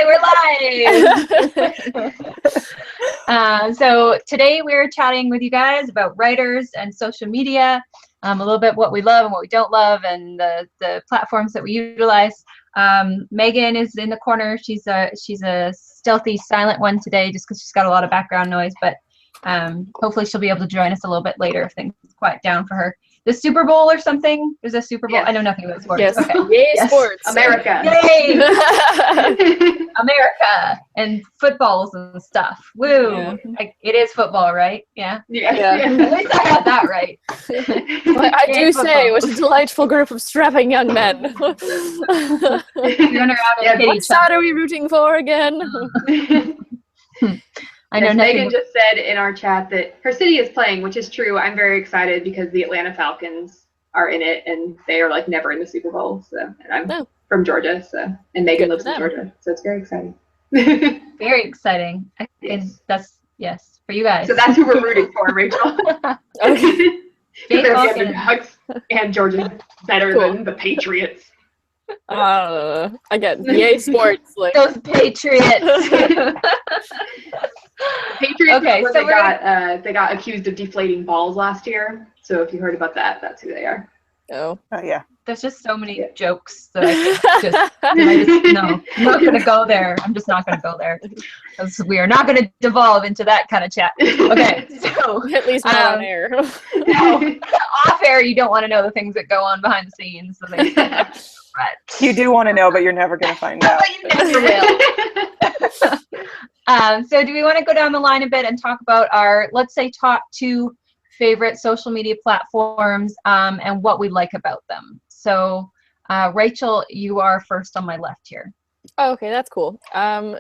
We're live. So today we're chatting with you guys about writers and social media, a little bit what we love and what we don't love, and the platforms that we utilize. Megan is in the corner. She's a stealthy, silent one today, just because she's got a lot of background noise. But hopefully she'll be able to join us a little bit later if things quiet down for her. The Super Bowl or something? There's a Super Bowl. Yes. I know nothing about sports. Yes. Okay. Yay, yes. Sports. America. Yay! America and footballs and stuff. Woo! Yeah. It is football, right? Yeah. Yeah. At least I got that right. Well, I do say it was a delightful group of strapping young men. Run around and what side are we rooting for again? I know Megan just said in our chat that her city is playing, which is true. I'm very excited because the Atlanta Falcons are in it, and they are like never in the Super Bowl. So, and I'm from Georgia, and Megan lives in Georgia, so it's very exciting. Very exciting. Yes. That's for you guys. So that's who we're rooting for, Rachel. Okay. And Georgia's better than the Patriots. Again, yay sports! Like those Patriots. Patriots. Okay, so they got accused of deflating balls last year. So if you heard about that, that's who they are. Oh yeah. There's just so many jokes that no, I'm not gonna go there. I'm just not gonna go there. Because we are not gonna devolve into that kind of chat. Okay, so at least not on air. No, off air, you don't want to know the things that go on behind the scenes. So you do want to know, but you're never gonna find out. But you never will. So do we want to go down the line a bit and talk about our, let's say, top 2 favorite social media platforms and what we like about them? So Rachel, you are first on my left here. Oh, okay, that's cool.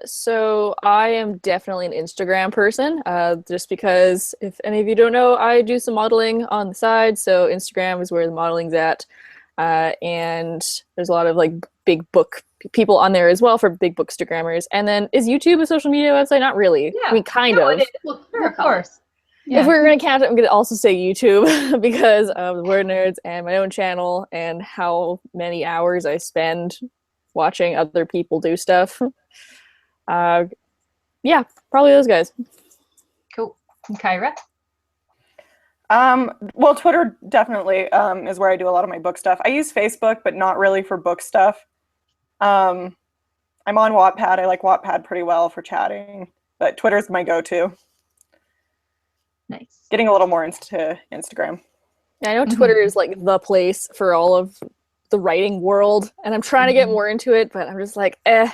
So I am definitely an Instagram person, just because if any of you don't know, I do some modeling on the side. So Instagram is where the modeling's at. And there's a lot of like big book people on there as well for big bookstagrammers. And then is YouTube a social media website? Not really. Yeah. I mean, kind of. Well, sure, of course. Yeah. If we're going to count it, I'm going to also say YouTube because of the WordNerds and my own channel and how many hours I spend watching other people do stuff. Yeah, probably those guys. Cool. And Kyra? Well, Twitter definitely is where I do a lot of my book stuff. I use Facebook, but not really for book stuff. I'm on Wattpad. I like Wattpad pretty well for chatting, but Twitter's my go-to. Nice. Getting a little more into Instagram. Yeah, I know Twitter is like the place for all of the writing world, and I'm trying to get more into it, but I'm just like, I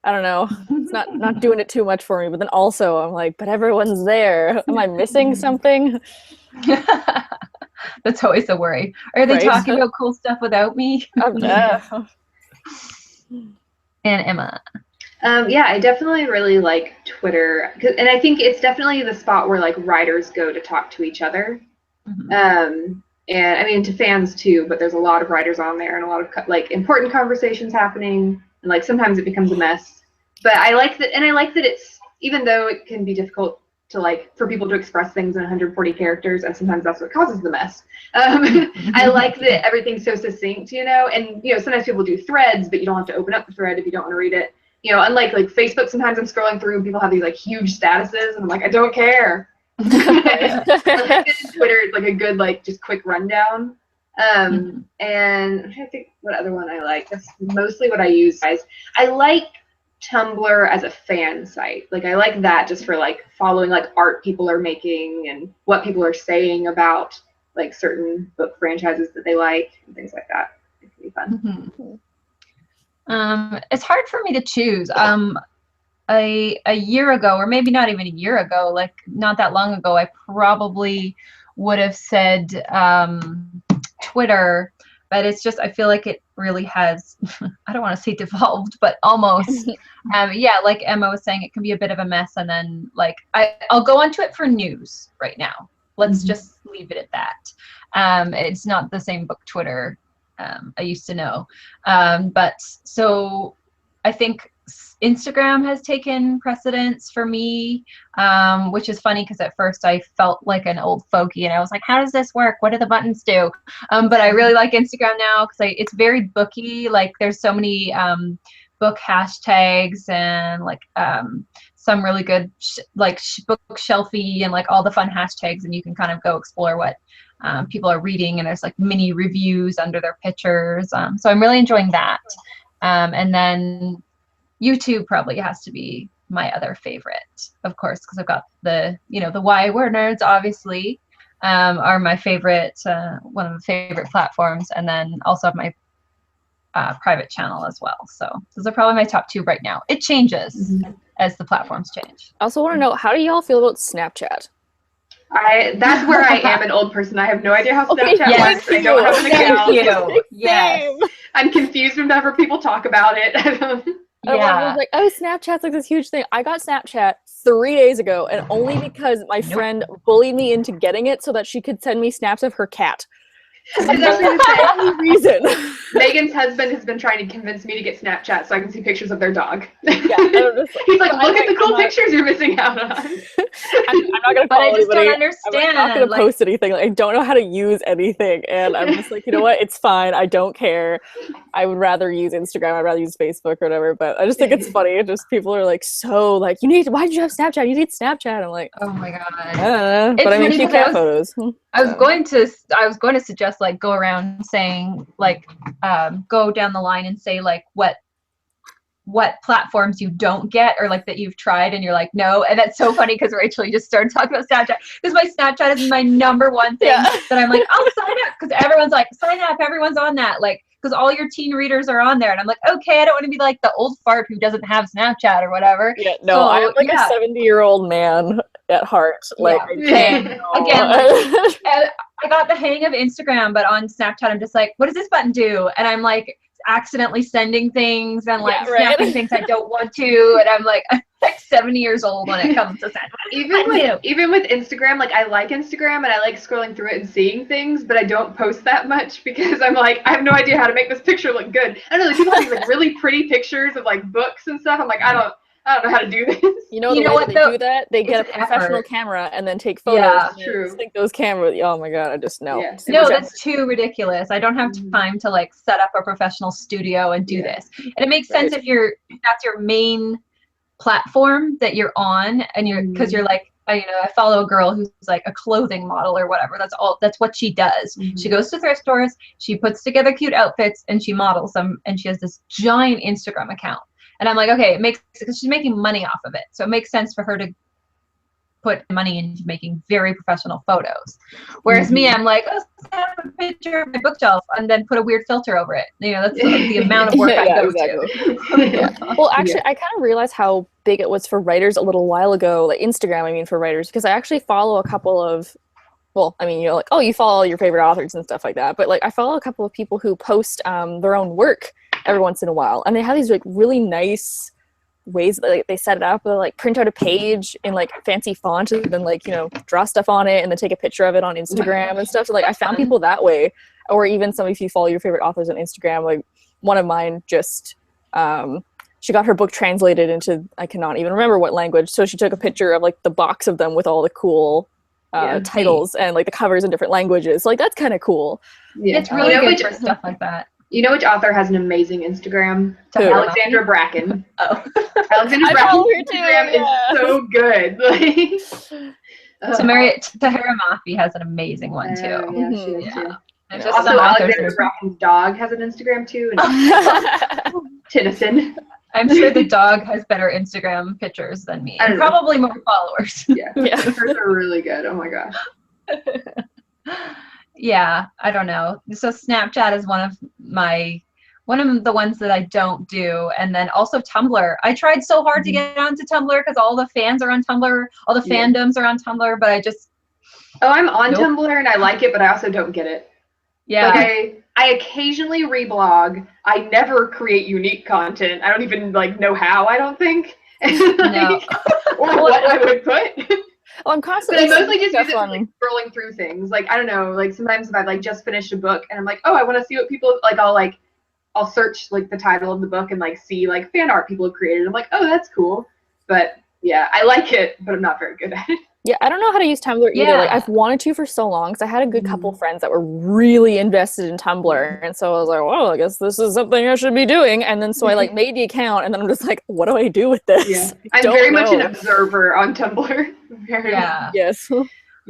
don't know. It's not doing it too much for me. But then also I'm like, but everyone's there. Am I missing something? That's always a worry. Are they talking about cool stuff without me? And Emma. Yeah, I definitely really like Twitter, and I think it's definitely the spot where like writers go to talk to each other. And I mean to fans too, but there's a lot of writers on there and a lot of like important conversations happening, and like sometimes it becomes a mess. But I like that, and I like that it's, even though it can be difficult to like for people to express things in 140 characters, and sometimes that's what causes the mess. I like that everything's so succinct, and sometimes people do threads, but you don't have to open up the thread if you don't want to read it. Unlike like Facebook, sometimes I'm scrolling through and people have these like huge statuses, and I'm like, I don't care. Twitter is like a good like just quick rundown. And I'm trying to think what other one I like. That's mostly what I use, guys. I like Tumblr as a fan site. Like I like that just for like following like art people are making and what people are saying about like certain book franchises that they like and things like that. It can be fun. It's hard for me to choose. A year ago, or maybe not even a year ago, like not that long ago, I probably would have said Twitter, but it's just, I feel like it really has, I don't want to say devolved, but almost. Yeah, like Emma was saying, it can be a bit of a mess, and then like I'll go onto it for news right now. Let's just leave it at that. It's not the same book Twitter I used to know. But so I think Instagram has taken precedence for me, which is funny because at first I felt like an old fogey and I was like, how does this work? What do the buttons do? But I really like Instagram now because it's very booky. Like there's so many book hashtags and like some really good bookshelfy and like all the fun hashtags, and you can kind of go explore what people are reading, and there's like mini reviews under their pictures. So I'm really enjoying that. And then YouTube probably has to be my other favorite, of course, because I've got the why WordNerds obviously are my favorite, one of the favorite platforms, and then also have my private channel as well. So those are probably my top two right now. It changes as the platforms change. I also want to know, how do y'all feel about Snapchat? That's where I am an old person. I have no idea how Snapchat works. I don't have an account. Thank you. Yes. I'm confused whenever people talk about it. I was like, oh, Snapchat's like this huge thing. I got Snapchat 3 days ago, and only because my friend bullied me into getting it so that she could send me snaps of her cat. That's the only reason. Megan's husband has been trying to convince me to get Snapchat so I can see pictures of their dog. Yeah, he's like, look at the cool pictures you're missing out on. I'm not gonna call I just anybody. don't understand. I'm not gonna post anything. Like, I don't know how to use anything, and I'm just like, you know what? It's fine. I don't care. I would rather use Instagram. I'd rather use Facebook or whatever. But I just think it's funny. Just people are like, so like, why did you have Snapchat? You need Snapchat. I'm like, oh my god. I don't know. But I mean, cute cat photos. I was going to suggest like go around saying like go down the line and say like what platforms you don't get or like that you've tried and you're like no, and that's so funny because Rachel, you just started talking about Snapchat because my Snapchat is my number one thing that I'm like, I'll sign up because everyone's like, sign up, everyone's on that, like because all your teen readers are on there, and I'm like, okay, I don't want to be like the old fart who doesn't have Snapchat or whatever. Yeah, no, so, I'm like a 70-year-old man at heart. Like again, I got the hang of Instagram, but on Snapchat I'm just like, what does this button do? And I'm like accidentally sending things and like snapping things I don't want to, and I'm like 70 years old when it comes to Snapchat. Even with Instagram, like I like Instagram and I like scrolling through it and seeing things, but I don't post that much because I'm like, I have no idea how to make this picture look good. I don't know, like, people have these like really pretty pictures of like books and stuff. I'm like, I don't know how to do this. You know the way that they do that? They get a professional camera and then take photos. Yeah, and true. Sync those cameras. Oh my god, I just know. Yeah. No, that's too ridiculous. I don't have time to like set up a professional studio and do this. And it makes sense if that's your main platform that you're on, and you're because you're like, I follow a girl who's like a clothing model or whatever. That's what she does. She goes to thrift stores, she puts together cute outfits, and she models them, and she has this giant Instagram account. And I'm like, okay, because she's making money off of it. So it makes sense for her to put money into making very professional photos. Whereas me, I'm like, oh, snap a picture of my bookshelf and then put a weird filter over it. That's the amount of work I go to. Well, actually, I kind of realized how big it was for writers a little while ago, like Instagram, I mean, for writers, because I actually follow a couple of, well, I mean, like, oh, you follow your favorite authors and stuff like that. But like, I follow a couple of people who post their own work every once in a while, and they have these like really nice ways that like, they set it up. They like print out a page in like fancy font and then like draw stuff on it and then take a picture of it on Instagram and stuff. So like I found people that way, or even some if you follow your favorite authors on Instagram. Like one of mine just she got her book translated into, I cannot even remember what language, so she took a picture of like the box of them with all the cool titles and like the covers in different languages. So, like that's kind of cool. Yeah, it's really good for stuff like that. You know which author has an amazing Instagram? Alexandra Bracken. Oh. Alexandra Bracken's Instagram is so good. Tahira Mafi has an amazing one too. Yeah, she is too. And also, Alexandra Bracken's dog has an Instagram too. Tennyson. I'm sure the dog has better Instagram pictures than me. And probably more followers. Yeah. Hers are really good. Oh my gosh. Yeah, I don't know. So Snapchat is one of the ones that I don't do. And then also Tumblr. I tried so hard to get onto Tumblr because all the fans are on Tumblr, all the fandoms are on Tumblr, but I just... Oh, I'm on Tumblr and I like it, but I also don't get it. Yeah. Like I occasionally reblog. I never create unique content. I don't even know how, I don't think. No. Or what I would put. Well, I'm constantly. But I mostly just use it for scrolling through things. Like I don't know. Like sometimes if I've just finished a book and I'm like, oh, I want to see what people like. I'll search the title of the book and see fan art people have created. I'm like, oh, that's cool. But yeah, I like it, but I'm not very good at it. Yeah, I don't know how to use Tumblr either. Like, I've wanted to for so long because I had a good couple friends that were really invested in Tumblr, and so I was like, well, I guess this is something I should be doing. And then so I like made the account, and then I'm just like, what do I do with this? Yeah, I'm very much an observer on Tumblr. Yes.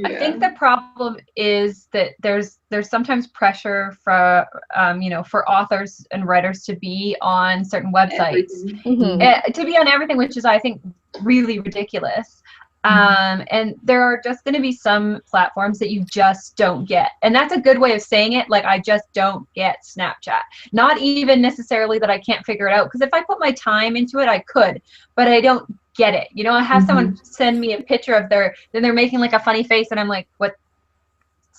I think the problem is that there's sometimes pressure for you know, for authors and writers to be on certain websites, to be on everything, which is, I think, really ridiculous. And there are just going to be some platforms that you just don't get. And that's a good way of saying it. Like, I just don't get Snapchat. Not even necessarily that I can't figure it out, because if I put my time into it, I could, but I don't get it. You know, I have someone send me a picture of then they're making like a funny face, and I'm like, what's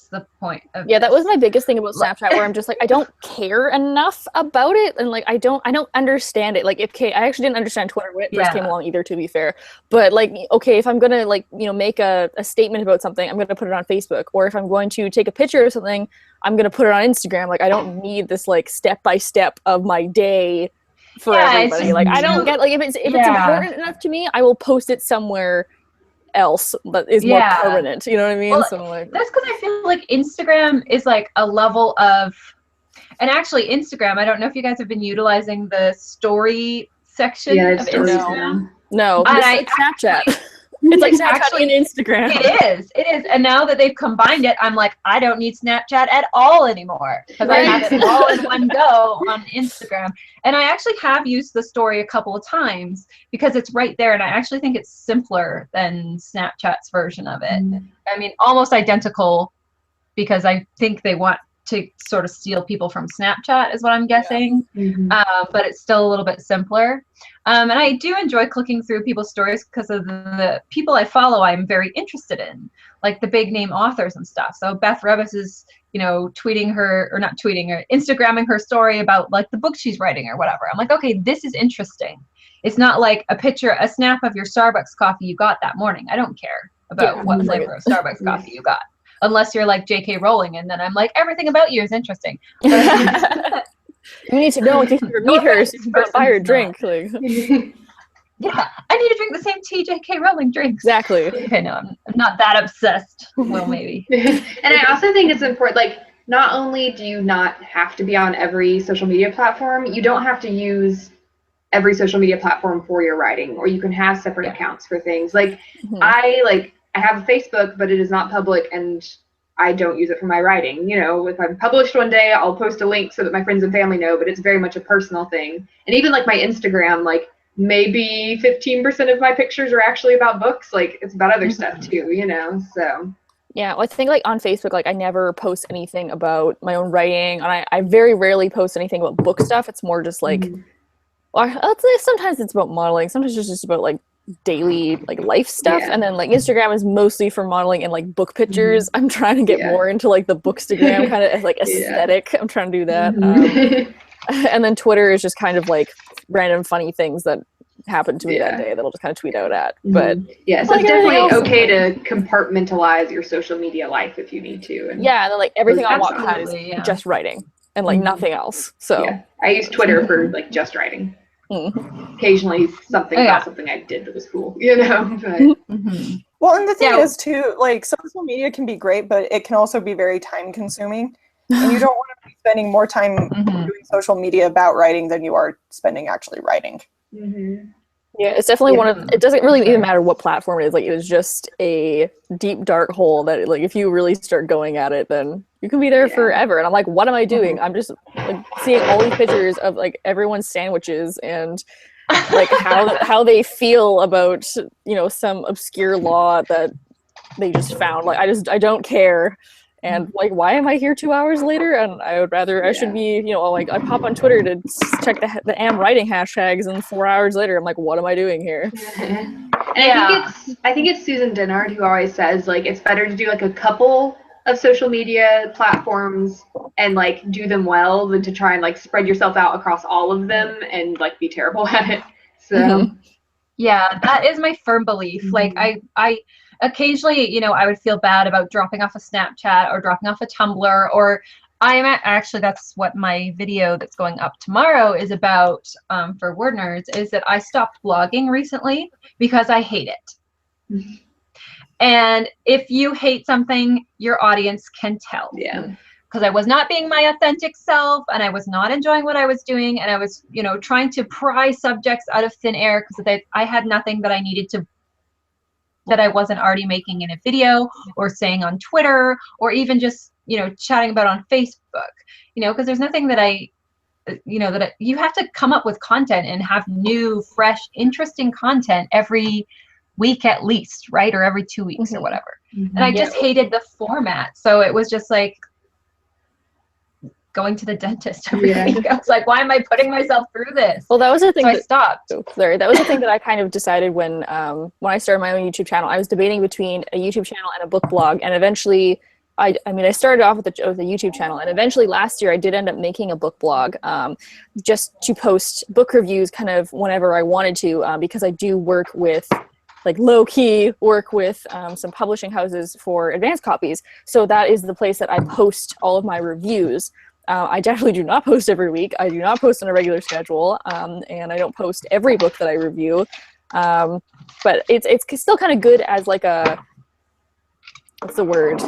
the point of that was my biggest thing about Snapchat, where I'm just like, I don't care enough about it, and like I don't understand it. Like, I actually didn't understand Twitter when it first came along either, to be fair. But like, okay, if I'm gonna, like, you know, make a statement about something, I'm gonna put it on Facebook. Or if I'm going to take a picture of something, I'm gonna put it on Instagram. Like, I don't need this like step by step of my day for everybody. Like, I don't get, like, if it's important enough to me, I will post it somewhere else that is more permanent, you know what I mean? Well, so like, that's because I feel like Instagram is like a level of, and actually Instagram, I don't know if you guys have been utilizing the story section of Instagram. No, it's Snapchat. It's like Snapchat actually, and Instagram. It is. And now that they've combined it, I'm like, I don't need Snapchat at all anymore, because I have it all in one go on Instagram. And I actually have used the story a couple of times because it's right there, and I actually think it's simpler than Snapchat's version of it. I mean, almost identical, because I think they want to sort of steal people from Snapchat is what I'm guessing. But it's still a little bit simpler. And I do enjoy clicking through people's stories because of the people I follow I'm very interested in, like the big name authors and stuff. So Beth Revis is, you know, tweeting her, or not tweeting her, Instagramming her story about like the book she's writing or whatever. I'm like, okay, this is interesting. It's not like a snap of your Starbucks coffee you got that morning. I don't care about what flavor of Starbucks coffee you got. Unless you're like J.K. Rowling, and then I'm like, everything about you is interesting. You need to know in case you meet her, so you can buy her a drink. Like. Yeah, I need to drink the same tea J.K. Rowling drinks. Exactly. Okay, no, I'm not that obsessed. Well, maybe. And I also think it's important, like, not only do you not have to be on every social media platform, you don't have to use every social media platform for your writing, or you can have separate accounts for things. Like, I have a Facebook, but it is not public, and I don't use it for my writing. You know, if I'm published one day, I'll post a link so that my friends and family know, but it's very much a personal thing. And even like my Instagram, like maybe 15% of my pictures are actually about books. Like, it's about other stuff too, you know, so. Yeah, well, I think like on Facebook, like I never post anything about my own writing, and I very rarely post anything about book stuff. It's more just like, well, sometimes it's about modeling, sometimes it's just about like daily like life stuff, and then like Instagram is mostly for modeling and like book pictures. I'm trying to get more into like the bookstagram kind of like aesthetic. I'm trying to do that. And then Twitter is just kind of like random funny things that happened to me that day that I'll just kind of tweet out at. But so it's definitely okay to compartmentalize your social media life if you need to. And and then like everything on Wattpad is just writing and like nothing else. So I use Twitter for like just writing. Occasionally something about something I did that was cool, you know. But, well, and the thing is too, like, social media can be great, but it can also be very time consuming, and you don't want to be spending more time doing social media about writing than you are spending actually writing. Yeah, it's definitely one of, it doesn't really even matter what platform it is. Like, it is just a deep, dark hole that, like, if you really start going at it, then you can be there forever. And I'm like, what am I doing? I'm just like seeing all these pictures of like everyone's sandwiches and like how they feel about, you know, some obscure law that they just found. Like, I don't care. And like, why am I here 2 hours later? And I would rather, I should be, you know, like I pop on Twitter to check the am writing hashtags, and 4 hours later, I'm like, what am I doing here? And I think it's Susan Dennard who always says, like, it's better to do like a couple of social media platforms and like do them well than to try and like spread yourself out across all of them and like be terrible at it. So yeah, that is my firm belief. Like, I occasionally, you know, I would feel bad about dropping off a Snapchat or dropping off a Tumblr, or actually, that's what my video that's going up tomorrow is about for WordNerds, is that I stopped blogging recently because I hate it. And if you hate something, your audience can tell. Yeah. Because I was not being my authentic self, and I was not enjoying what I was doing, and I was, you know, trying to pry subjects out of thin air because I had nothing that I needed to, that I wasn't already making in a video or saying on Twitter or even just, you know, chatting about on Facebook, you know, because there's nothing that you have to come up with content and have new, fresh, interesting content every week at least, right? Or every 2 weeks or whatever. And I just hated the format. So it was just like going to the dentist every week. I was like, why am I putting myself through this? Well, that was the thing. So I stopped. Sorry, that was the thing that I kind of decided when I started my own YouTube channel. I was debating between a YouTube channel and a book blog, and eventually, I started off with a YouTube channel, and eventually last year I did end up making a book blog, just to post book reviews kind of whenever I wanted to, because I do work with, like, low-key work with some publishing houses for advanced copies. So that is the place that I post all of my reviews. I definitely do not post every week. I do not post on a regular schedule, and I don't post every book that I review. But it's still kind of good as like a, what's the word?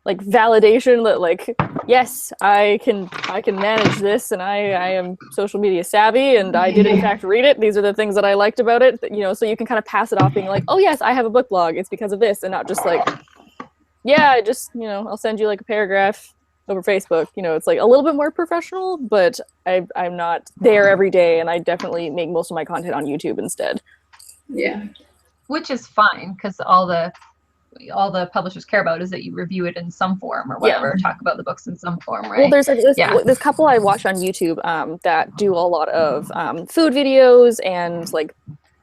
Like validation that, like, yes, I can manage this, and I am social media savvy, and I did in fact read it. These are the things that I liked about it, you know. So you can kind of pass it off being like, oh yes, I have a book blog. It's because of this, and not just like, yeah, I just, you know, I'll send you like a paragraph over Facebook. You know, it's like a little bit more professional, but I'm not there every day, and I definitely make most of my content on YouTube instead. Yeah. Which is fine, because all the publishers care about is that you review it in some form or whatever, talk about the books in some form, right? Well, there's this couple I watch on YouTube that do a lot of food videos and like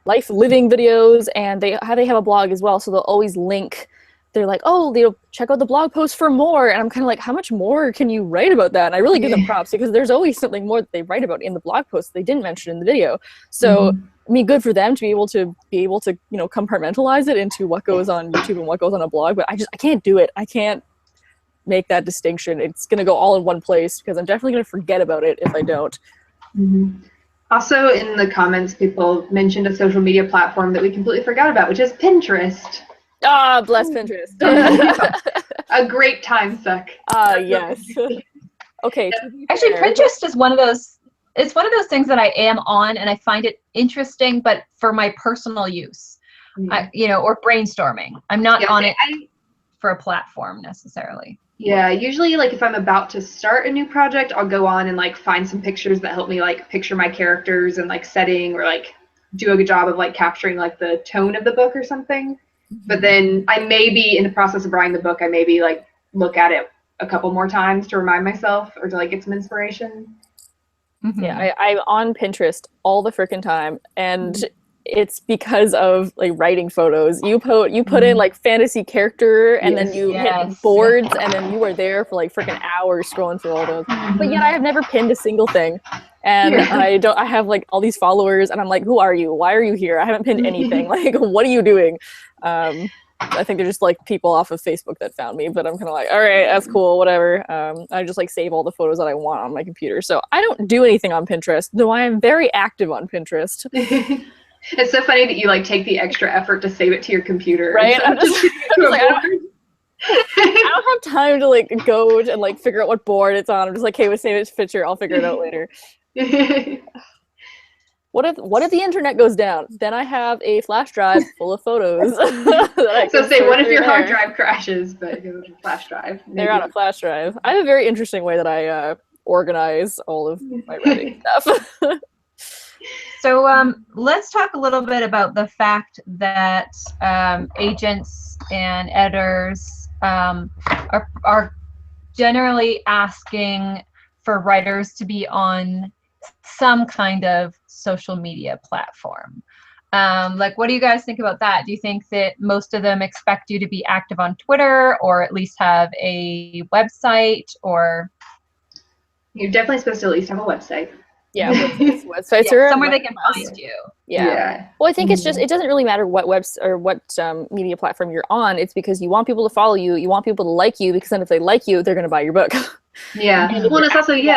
life living videos, and they have a blog as well, so they'll always link. They're like, oh, you know, check out the blog post for more, and I'm kind of like, how much more can you write about that? And I really give them props, because there's always something more that they write about in the blog post they didn't mention in the video. So I mean, good for them to be able to you know, compartmentalize it into what goes on YouTube and what goes on a blog, but I can't do it. I can't make that distinction. It's gonna go all in one place, because I'm definitely gonna forget about it if I don't. Also, in the comments, people mentioned a social media platform that we completely forgot about, which is Pinterest. Ah, bless Pinterest. A great time suck. Yes. Okay. Actually, Pinterest is one of those. It's one of those things that I am on, and I find it interesting, but for my personal use, you know, or brainstorming. I'm not on it for a platform necessarily. Yeah, usually, like, if I'm about to start a new project, I'll go on and like find some pictures that help me like picture my characters and like setting, or like do a good job of like capturing like the tone of the book or something. But then I may be in the process of writing the book, I maybe like look at it a couple more times to remind myself, or to like get some inspiration. Yeah, I'm on Pinterest all the freaking time, and it's because of like writing photos. You put in like fantasy character, and then you hit boards, and then you are there for like freaking hours scrolling through all those. But yet I have never pinned a single thing, and I have like all these followers, and I'm like, who are you? Why are you here? I haven't pinned anything. Like, what are you doing? I think they're just like people off of Facebook that found me, but I'm kind of like, all right, that's cool, whatever. I just like save all the photos that I want on my computer. So I don't do anything on Pinterest, though I am very active on Pinterest. It's so funny that you like take the extra effort to save it to your computer. Right? I'm just like, I don't have time to like go and like figure out what board it's on. I'm just like, hey, we'll save it to picture. I'll figure it out later. What if the internet goes down? Then I have a flash drive full of photos. So say, what if your hard drive crashes, but it goes to flash drive? Maybe. They're on a flash drive. I have a very interesting way that I organize all of my writing stuff. So let's talk a little bit about the fact that agents and editors are generally asking for writers to be on some kind of social media platform. Like, what do you guys think about that? Do you think that most of them expect you to be active on Twitter, or at least have a website, or? You're definitely supposed to at least have a website. Yeah, websites are somewhere they can find you. Yeah. Well, I think it's just, it doesn't really matter what media platform you're on. It's because you want people to follow you. You want people to like you, because then if they like you, they're going to buy your book. Yeah. Well, it's also, you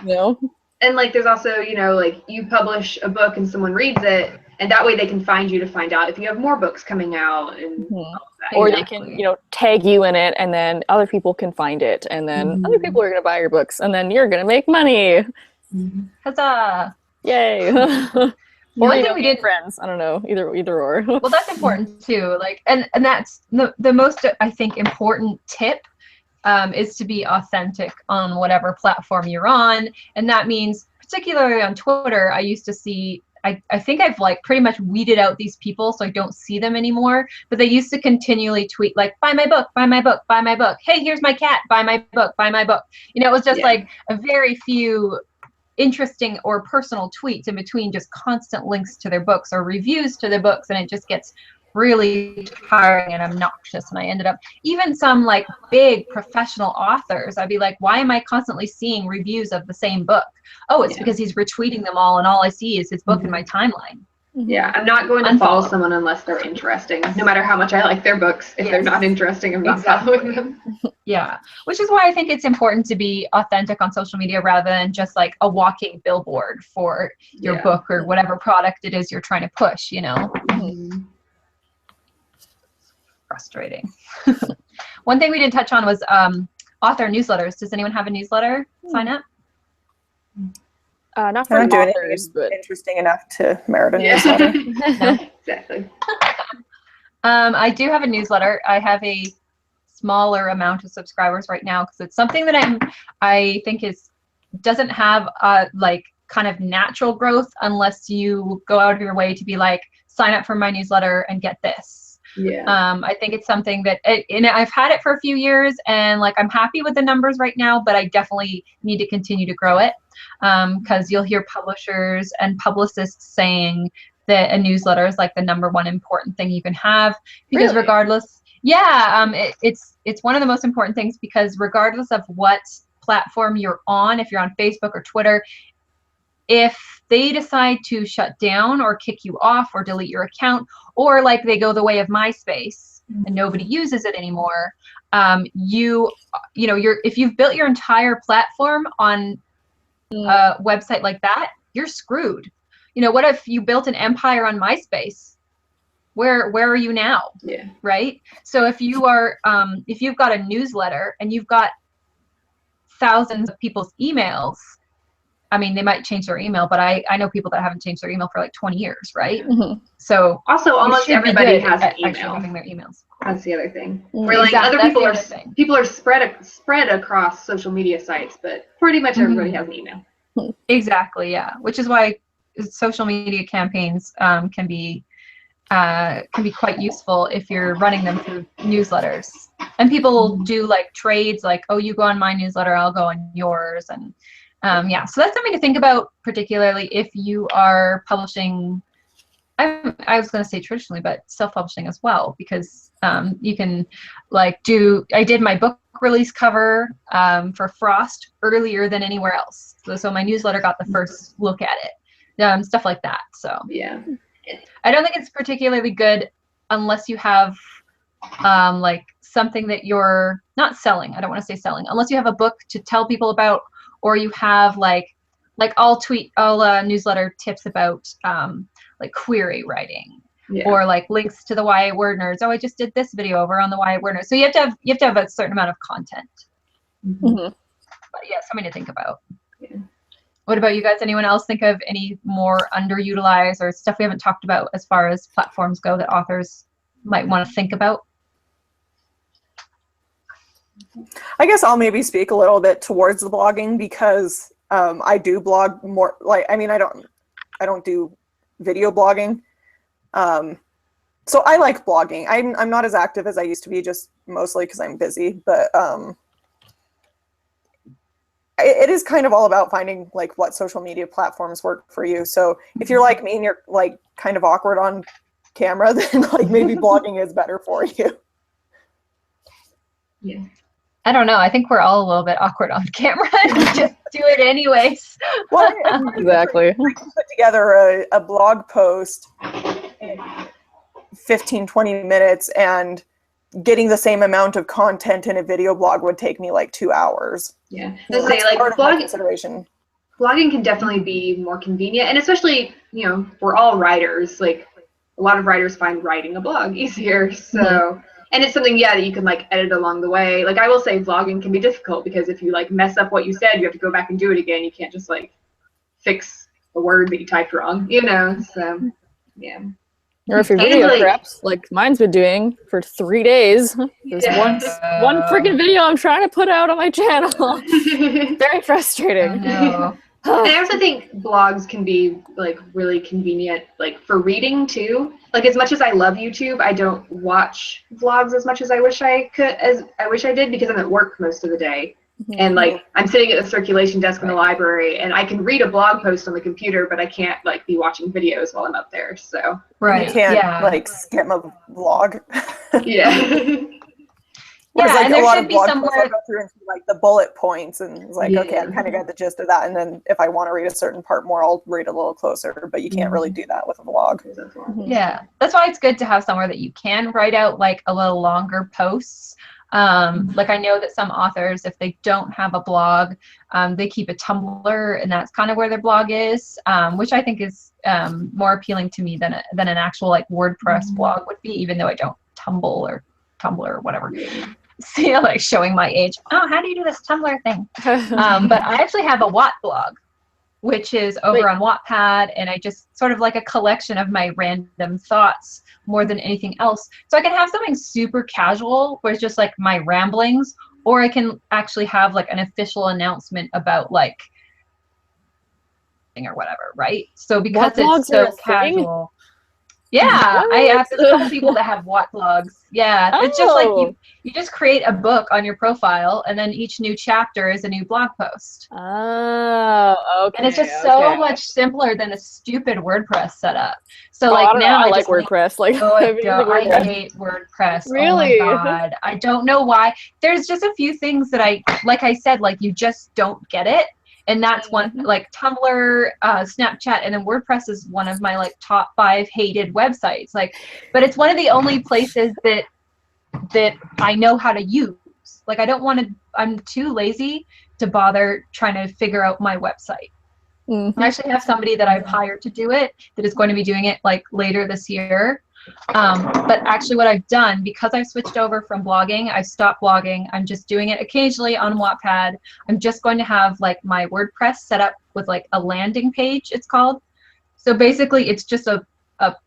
know, And like there's also, you know, like you publish a book and someone reads it, and that way they can find you to find out if you have more books coming out and all of that. Or they can, you know, tag you in it, and then other people can find it, and then other people are going to buy your books, and then you're going to make money. Huzzah! Yay! Or One you thing know, we meet did friends. I don't know, either or. well, that's important too. Like, and that's the most, I think, important tip is to be authentic on whatever platform you're on. And that means, particularly on Twitter, I used to see, I think I've like pretty much weeded out these people so I don't see them anymore, but they used to continually tweet like, buy my book, buy my book, buy my book. Hey, here's my cat, buy my book, buy my book. You know, it was just like a very few interesting or personal tweets in between, just constant links to their books or reviews to their books, and it just gets really tiring and obnoxious. And I ended up, even some like big professional authors, I'd be like, why am I constantly seeing reviews of the same book? Oh, it's because he's retweeting them all and all I see is his book in my timeline. Yeah, I'm not going to follow someone unless they're interesting, no matter how much I like their books. If they're not interesting, I'm not following them. Yeah, which is why I think it's important to be authentic on social media rather than just like a walking billboard for your book or whatever product it is you're trying to push, you know. Frustrating. One thing we didn't touch on was author newsletters. Does anyone have a newsletter sign up? Not for authors, but interesting enough to merit a newsletter. Exactly. I do have a newsletter. I have a smaller amount of subscribers right now because it's something that I think doesn't have like kind of natural growth unless you go out of your way to be like, sign up for my newsletter and get this. I think it's something that, and I've had it for a few years and like I'm happy with the numbers right now, but I definitely need to continue to grow it because you'll hear publishers and publicists saying that a newsletter is like the #1 important thing you can have because regardless, it's one of the most important things because regardless of what platform you're on, if you're on Facebook or Twitter, if they decide to shut down or kick you off or delete your account, or like they go the way of MySpace and nobody uses it anymore, if you've built your entire platform on a website like that, you're screwed. You know, what if you built an empire on MySpace? Where are you now? Right? So if you are if you've got a newsletter and you've got thousands of people's emails, I mean, they might change their email, but I know people that haven't changed their email for like 20 years, right? So also almost everybody has an email. Having their emails. That's the other thing. Where like other people are spread across social media sites, but pretty much everybody has an email. Exactly, yeah. Which is why social media campaigns can be quite useful if you're running them through newsletters. And people do like trades, like, oh, you go on my newsletter, I'll go on yours, and so that's something to think about, particularly if you are publishing. I was going to say traditionally, but self-publishing as well, because you can like I did my book release cover for Frost earlier than anywhere else. So my newsletter got the first look at it, stuff like that. So I don't think it's particularly good unless you have like something that you're not selling. I don't want to say selling, unless you have a book to tell people about, or you have like I'll newsletter tips about like query writing, or like links to the YA WordNerds. Oh, I just did this video over on the YA WordNerds. So you have to have a certain amount of content. But yeah, something to think about. What about you guys? Anyone else think of any more underutilized or stuff we haven't talked about as far as platforms go that authors might want to think about? I guess I'll maybe speak a little bit towards the blogging because I do blog more. Like, I mean, I don't do video blogging, so I like blogging. I'm not as active as I used to be, just mostly because I'm busy. But it is kind of all about finding like what social media platforms work for you. So if you're like me and you're like kind of awkward on camera, then like maybe blogging is better for you. Yeah. I don't know. I think we're all a little bit awkward on camera. Just do it anyways. Well, exactly. I can put together a blog post in 15, 20 minutes, and getting the same amount of content in a video blog would take me like 2 hours. Yeah. So Let's say like part of my consideration. blogging can definitely be more convenient, and especially, we're all writers. Like, a lot of writers find writing a blog easier. So, and it's something, that you can like edit along the way. Like, I will say vlogging can be difficult because if you like mess up what you said, you have to go back and do it again. You can't just like fix a word that you typed wrong, So, yeah. Or if your video preps, like mine's been doing for 3 days. There's one freaking video I'm trying to put out on my channel. Very frustrating. No. And I also think blogs can be like really convenient, like for reading too. Like, as much as I love YouTube, I don't watch vlogs as much as I wish I did, because I'm at work most of the day. And like, I'm sitting at the circulation desk in the library, and I can read a blog post on the computer, but I can't like be watching videos while I'm up there. So you can't like skim a vlog. Yeah, like, and a there lot should of be blog somewhere posts I'll go through into like the bullet points, and it's like, okay, I kind of got the gist of that, and then if I want to read a certain part more, I'll read a little closer. But you can't really do that with a vlog. Yeah, that's why it's good to have somewhere that you can write out like a little longer posts. Like, I know that some authors, if they don't have a blog, they keep a Tumblr, and that's kind of where their blog is, which I think is more appealing to me than an actual like WordPress blog would be, even though I don't Tumblr or whatever. See, like showing my age. Oh, how do you do this Tumblr thing? But I actually have a Watt blog, which is over on Wattpad, and I just sort of like a collection of my random thoughts more than anything else. So I can have something super casual where it's just like my ramblings, or I can actually have like an official announcement about like or whatever, right? So because it's so casual. Yeah, I have a couple people that have Watt blogs. Yeah, it's just like you just create a book on your profile, and then each new chapter is a new blog post. Oh, okay. And it's just so much simpler than a stupid WordPress setup. So like now I like WordPress. Like, I hate WordPress. Really? Oh my God. I don't know why. There's just a few things that like I said, like you just don't get it. And that's one, like Tumblr, Snapchat, and then WordPress is one of my like top 5 hated websites. Like, but it's one of the only places that I know how to use. Like, I'm too lazy to bother trying to figure out my website. I actually have somebody that I've hired to do it that is going to be doing it like later this year. But actually what I've done, because I've switched over from blogging, I stopped blogging. I'm just doing it occasionally on Wattpad. I'm just going to have like my WordPress set up with like a landing page, it's called. So basically it's just a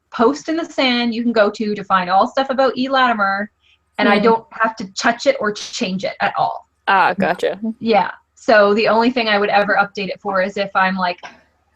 post in the sand you can go to find all stuff about E. Latimer, and I don't have to touch it or change it at all. Ah, gotcha. Yeah. So the only thing I would ever update it for is if I'm like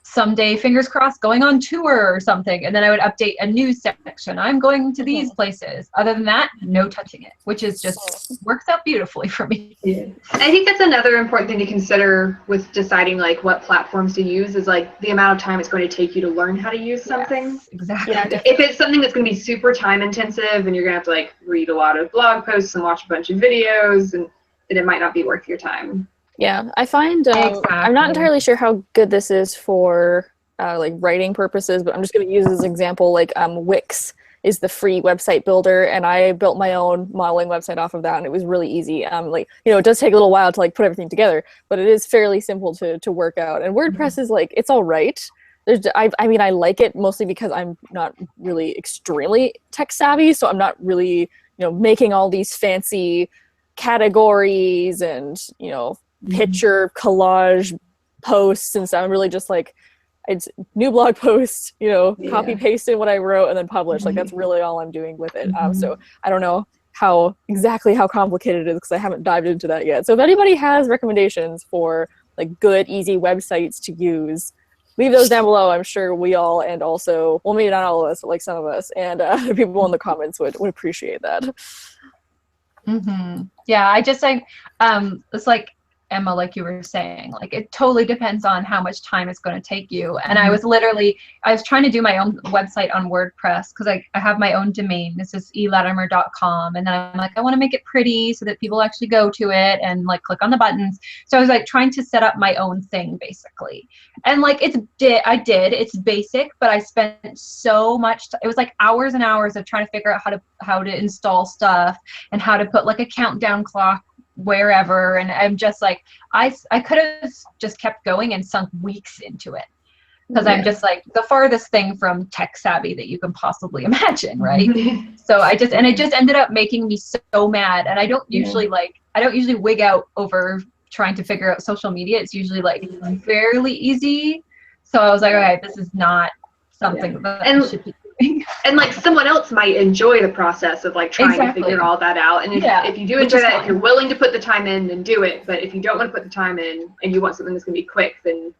someday, fingers crossed, going on tour or something, and then I would update a news section. I'm going to these places. Other than that, no touching it, which is just works out beautifully for me. Yeah. I think that's another important thing to consider with deciding like what platforms to use is like the amount of time it's going to take you to learn how to use something. Yes, exactly. Yeah, if it's something that's going to be super time intensive and you're going to have to like read a lot of blog posts and watch a bunch of videos, and then it might not be worth your time. Yeah, I find I'm not entirely sure how good this is for like writing purposes, but I'm just going to use as an example, like Wix is the free website builder, and I built my own modeling website off of that, and it was really easy. Like, it does take a little while to like put everything together, but it is fairly simple to work out. And WordPress is like, it's all right. I mean, I like it mostly because I'm not really extremely tech savvy, so I'm not really, making all these fancy categories and, picture collage posts, and so I'm really just like, it's new blog post, copy paste in what I wrote and then publish. Like, that's really all I'm doing with it. So I don't know exactly how complicated it is because I haven't dived into that yet. So if anybody has recommendations for like good, easy websites to use, leave those down below. I'm sure we all, and also, well, maybe not all of us, but like some of us, and people in the comments would appreciate that. Yeah, I just like, it's like Emma, like you were saying, like it totally depends on how much time it's going to take you. And I was trying to do my own website on WordPress because I have my own domain. This is elatimer.com. And then I'm like, I want to make it pretty so that people actually go to it and like click on the buttons. So I was like trying to set up my own thing basically. And like it's basic, but I spent so much, it was like hours and hours of trying to figure out how to install stuff and how to put like a countdown clock wherever, and I'm just like, I could have just kept going and sunk weeks into it, because I'm just like the farthest thing from tech savvy that you can possibly imagine, right? So it just ended up making me so mad, and I don't usually wig out over trying to figure out social media. It's usually like fairly easy. So I was like, okay, this is not something that I should be doing. And like someone else might enjoy the process of like trying to figure all that out. And if you do enjoy that, if you're willing to put the time in, then do it. But if you don't want to put the time in and you want something that's going to be quick, then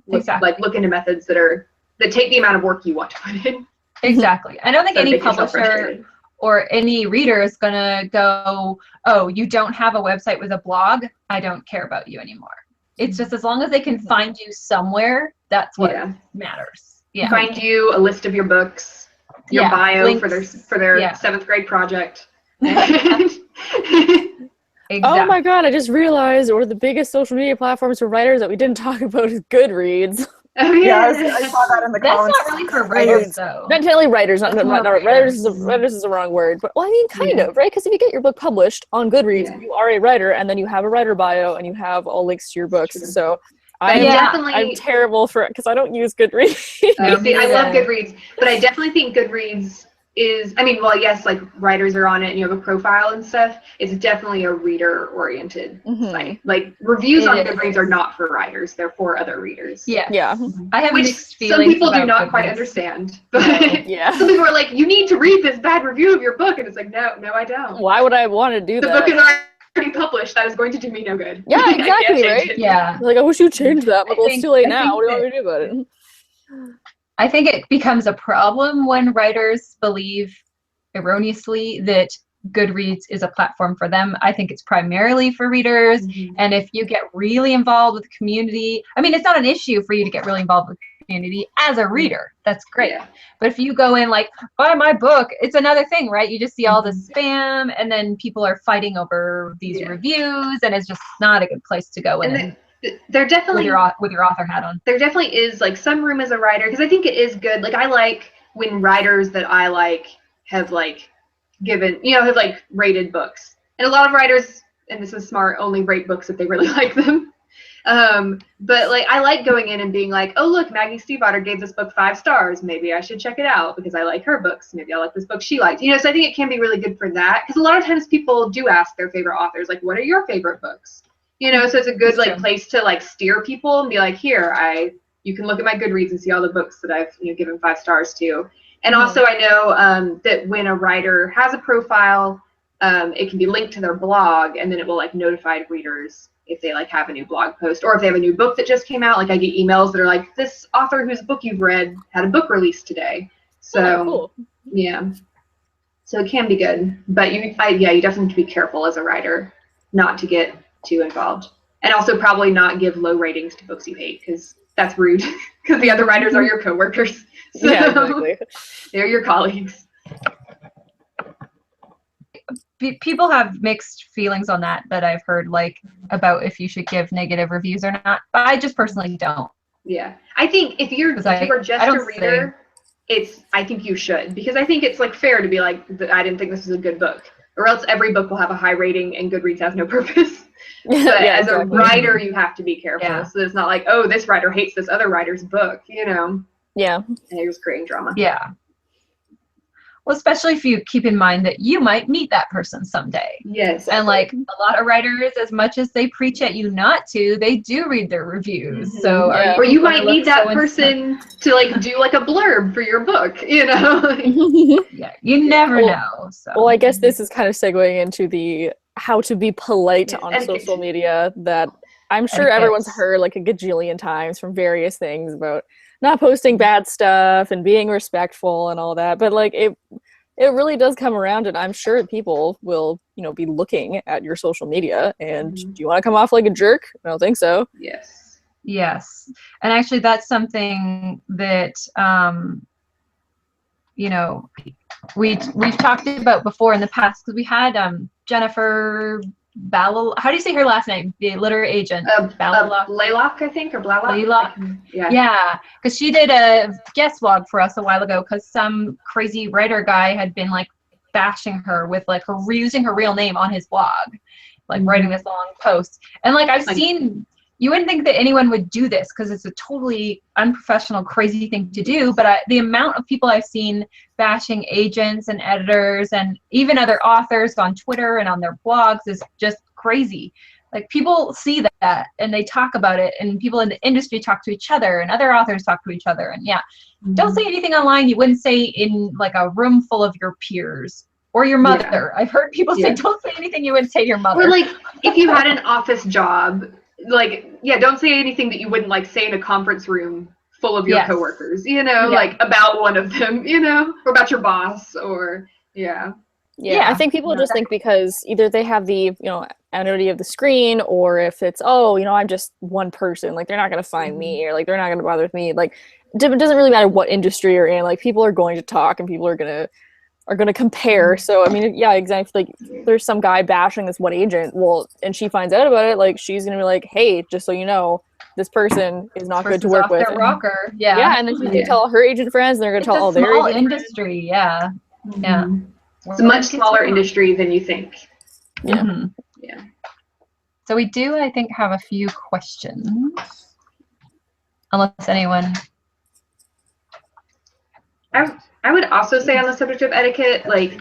look into methods that take the amount of work you want to put in. Exactly. I don't think any publisher or any reader is going to go, oh, you don't have a website with a blog, I don't care about you anymore. It's just as long as they can find you somewhere, that's what matters. Yeah. Find you a list of your books, your bio links for their 7th grade project. Exactly. Oh my God, I just realized one of the biggest social media platforms for writers that we didn't talk about is Goodreads. Oh yeah, I saw that in the comments. That's not really for writers, though. Not technically writers, not writers. Writers is the wrong word, but well, I mean, kind of, right? Because if you get your book published on Goodreads, you are a writer, and then you have a writer bio, and you have all links to your books. So I'm terrible for it because I don't use Goodreads. I love Goodreads, but I definitely think Goodreads is, I mean, well, yes, like writers are on it and you have a profile and stuff. It's definitely a reader-oriented site. Like reviews on Goodreads are not for writers; they're for other readers. Yeah. I have mixed feelings. Some people do not quite understand. But some people are like, "You need to read this bad review of your book," and it's like, no, I don't. Why would I want to do that? The book is already published. That is going to do me no good. Yeah, exactly, right? Yeah. Like, I wish you changed that, but it's too late now. What do you want me to do about it? I think it becomes a problem when writers believe erroneously that Goodreads is a platform for them. I think it's primarily for readers. And if you get really involved with the community, I mean, it's not an issue for you to get really involved with the community as a reader. That's great. But if you go in like, buy my book, it's another thing, right? You just see all the spam, and then people are fighting over these reviews, and it's just not a good place to go in. There definitely with your author hat on. There definitely is like some room as a writer, because I think it is good. Like I like when writers that I like have like given, have like rated books. And a lot of writers, and this is smart, only rate books if they really like them. But like I like going in and being like, oh look, Maggie Stiefvater gave this book 5 stars. Maybe I should check it out because I like her books. Maybe I like this book she liked. So I think it can be really good for that, because a lot of times people do ask their favorite authors, like, what are your favorite books? So it's a good place to like steer people and be like, here, you can look at my Goodreads and see all the books that I've given 5 stars to. And also I know that when a writer has a profile, it can be linked to their blog, and then it will like notify readers if they like have a new blog post, or if they have a new book that just came out. Like I get emails that are like, this author whose book you've read had a book release today. So cool. So it can be good, but you definitely need to be careful as a writer not to get too involved, and also probably not give low ratings to books you hate, because that's rude, because the other writers are your coworkers. So exactly. They're your colleagues. People have mixed feelings on that I've heard, like about if you should give negative reviews or not, but I just personally don't. I think if you are just a reader, I think you should, because I think it's like fair to be like, I didn't think this was a good book, or else every book will have a high rating and Goodreads has no purpose. But as a writer, you have to be careful. So it's not like, oh, this writer hates this other writer's book, And you're just creating drama. Well, especially if you keep in mind that you might meet that person someday. Yes. And like a lot of writers, as much as they preach at you not to, they do read their reviews. So or you might need that person to like do like a blurb for your book, you never know. So. Well, I guess this is kind of segueing into the how to be polite on social media, that I'm sure everyone's heard like a gajillion times from various things about not posting bad stuff and being respectful and all that. But like it really does come around, and I'm sure people will, be looking at your social media, and do you want to come off like a jerk? I don't think so. Yes. And actually that's something that, we've talked about before in the past, because we had Jennifer how do you say her last name? The literary agent. Blaylock, I think, or Blaylock. Yeah, because she did a guest blog for us a while ago, because some crazy writer guy had been like bashing her with like her using her real name on his blog, like writing this long post. And like I've seen, you wouldn't think that anyone would do this because it's a totally unprofessional, crazy thing to do. But the amount of people I've seen bashing agents and editors and even other authors on Twitter and on their blogs is just crazy. Like people see that and they talk about it, and people in the industry talk to each other, and other authors talk to each other. And don't say anything online you wouldn't say in like a room full of your peers or your mother. I've heard people say, don't say anything you wouldn't say to your mother. Or like if you had an office job, like, don't say anything that you wouldn't like say in a conference room full of your coworkers, you know, like about one of them, you know, or about your boss or I think people just think because either they have the, anonymity of the screen, or if it's, I'm just one person, like they're not going to find me, or like they're not going to bother with me. Like it doesn't really matter what industry you're in. Like people are going to talk and people are going to compare. So I mean, exactly. Like there's some guy bashing this one agent, and she finds out about it, like she's gonna be like, hey, just so you know, this person is not good to work with. Their rocker. And then she's gonna tell all her agent friends, and they're gonna tell all their agent industry friends. It's a much smaller industry than you think. So we do, I think, have a few questions, unless anyone. I would also say on the subject of etiquette, like,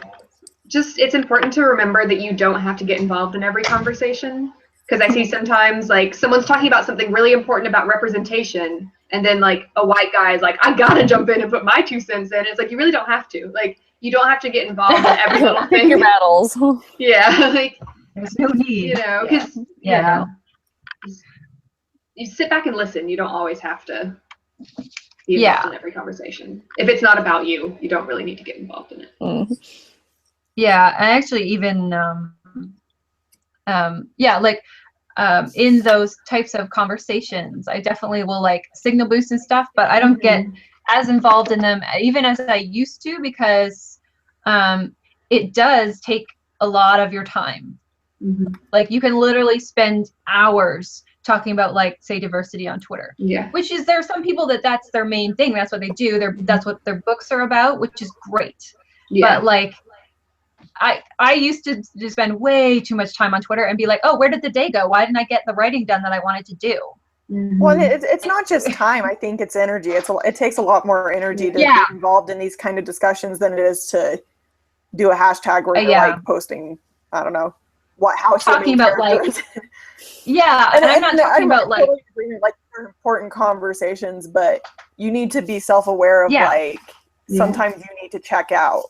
just it's important to remember that you don't have to get involved in every conversation. Because I see sometimes, like, someone's talking about something really important about representation, and then, like, a white guy is like, I gotta jump in and put my 2 cents in. It's like, you really don't have to. Like, you don't have to get involved in every little thing. Pick your battles. Like, there's no need. Because, you sit back and listen. You don't always have to be involved in every conversation. If it's not about you, you don't really need to get involved in it. Yeah, and actually even, in those types of conversations, I definitely will like signal boost and stuff, but I don't get as involved in them even as I used to, because it does take a lot of your time. Like you can literally spend hours talking about, like, say, diversity on Twitter. Which is, there are some people that's their main thing. That's what they do. That's what their books are about, which is great. But like, I used to just spend way too much time on Twitter and be like, oh, where did the day go? Why didn't I get the writing done that I wanted to do? Well, it's not just time. I think it's energy. It takes a lot more energy to be involved in these kind of discussions than it is to do a hashtag where you're like posting, I don't know, how talking about like and I'm not talking about like they're important conversations, but you need to be self-aware of like sometimes you need to check out.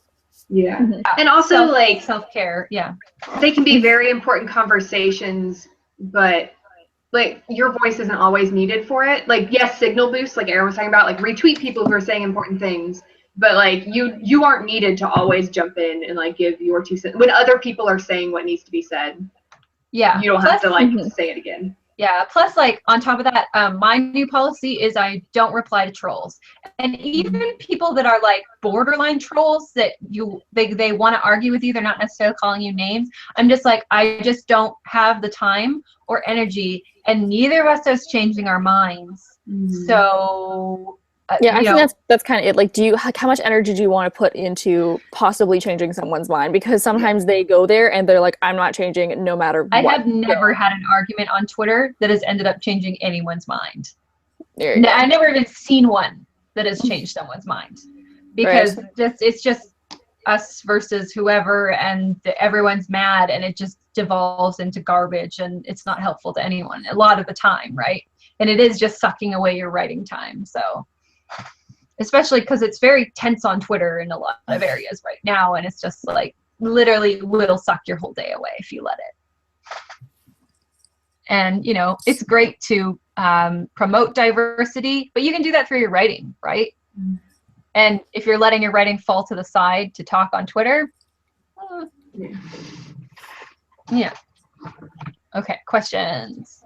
And also like self-care. They can be very important conversations, but like your voice isn't always needed for it. Like, yes, signal boost, like Erin was talking about, like retweet people who are saying important things, but like you aren't needed to always jump in and like give your 2 cents when other people are saying what needs to be said. You don't have to like say it again. Plus, like, on top of that, my new policy is I don't reply to trolls. And even people that are like borderline trolls that they want to argue with you, they're not necessarily calling you names. I'm just like, I just don't have the time or energy, and neither of us is changing our minds. So I think that's kind of it. Like, how much energy do you want to put into possibly changing someone's mind? Because sometimes they go there and they're like, I'm not changing no matter what. I have never had an argument on Twitter that has ended up changing anyone's mind. I've never even seen one that has changed someone's mind, because it's just us versus whoever, and everyone's mad, and it just devolves into garbage, and it's not helpful to anyone a lot of the time, right? And it is just sucking away your writing time. So especially because it's very tense on Twitter in a lot of areas right now, and it's just like literally will suck your whole day away if you let it. And it's great to promote diversity, but you can do that through your writing, right? And if you're letting your writing fall to the side to talk on Twitter, okay, questions.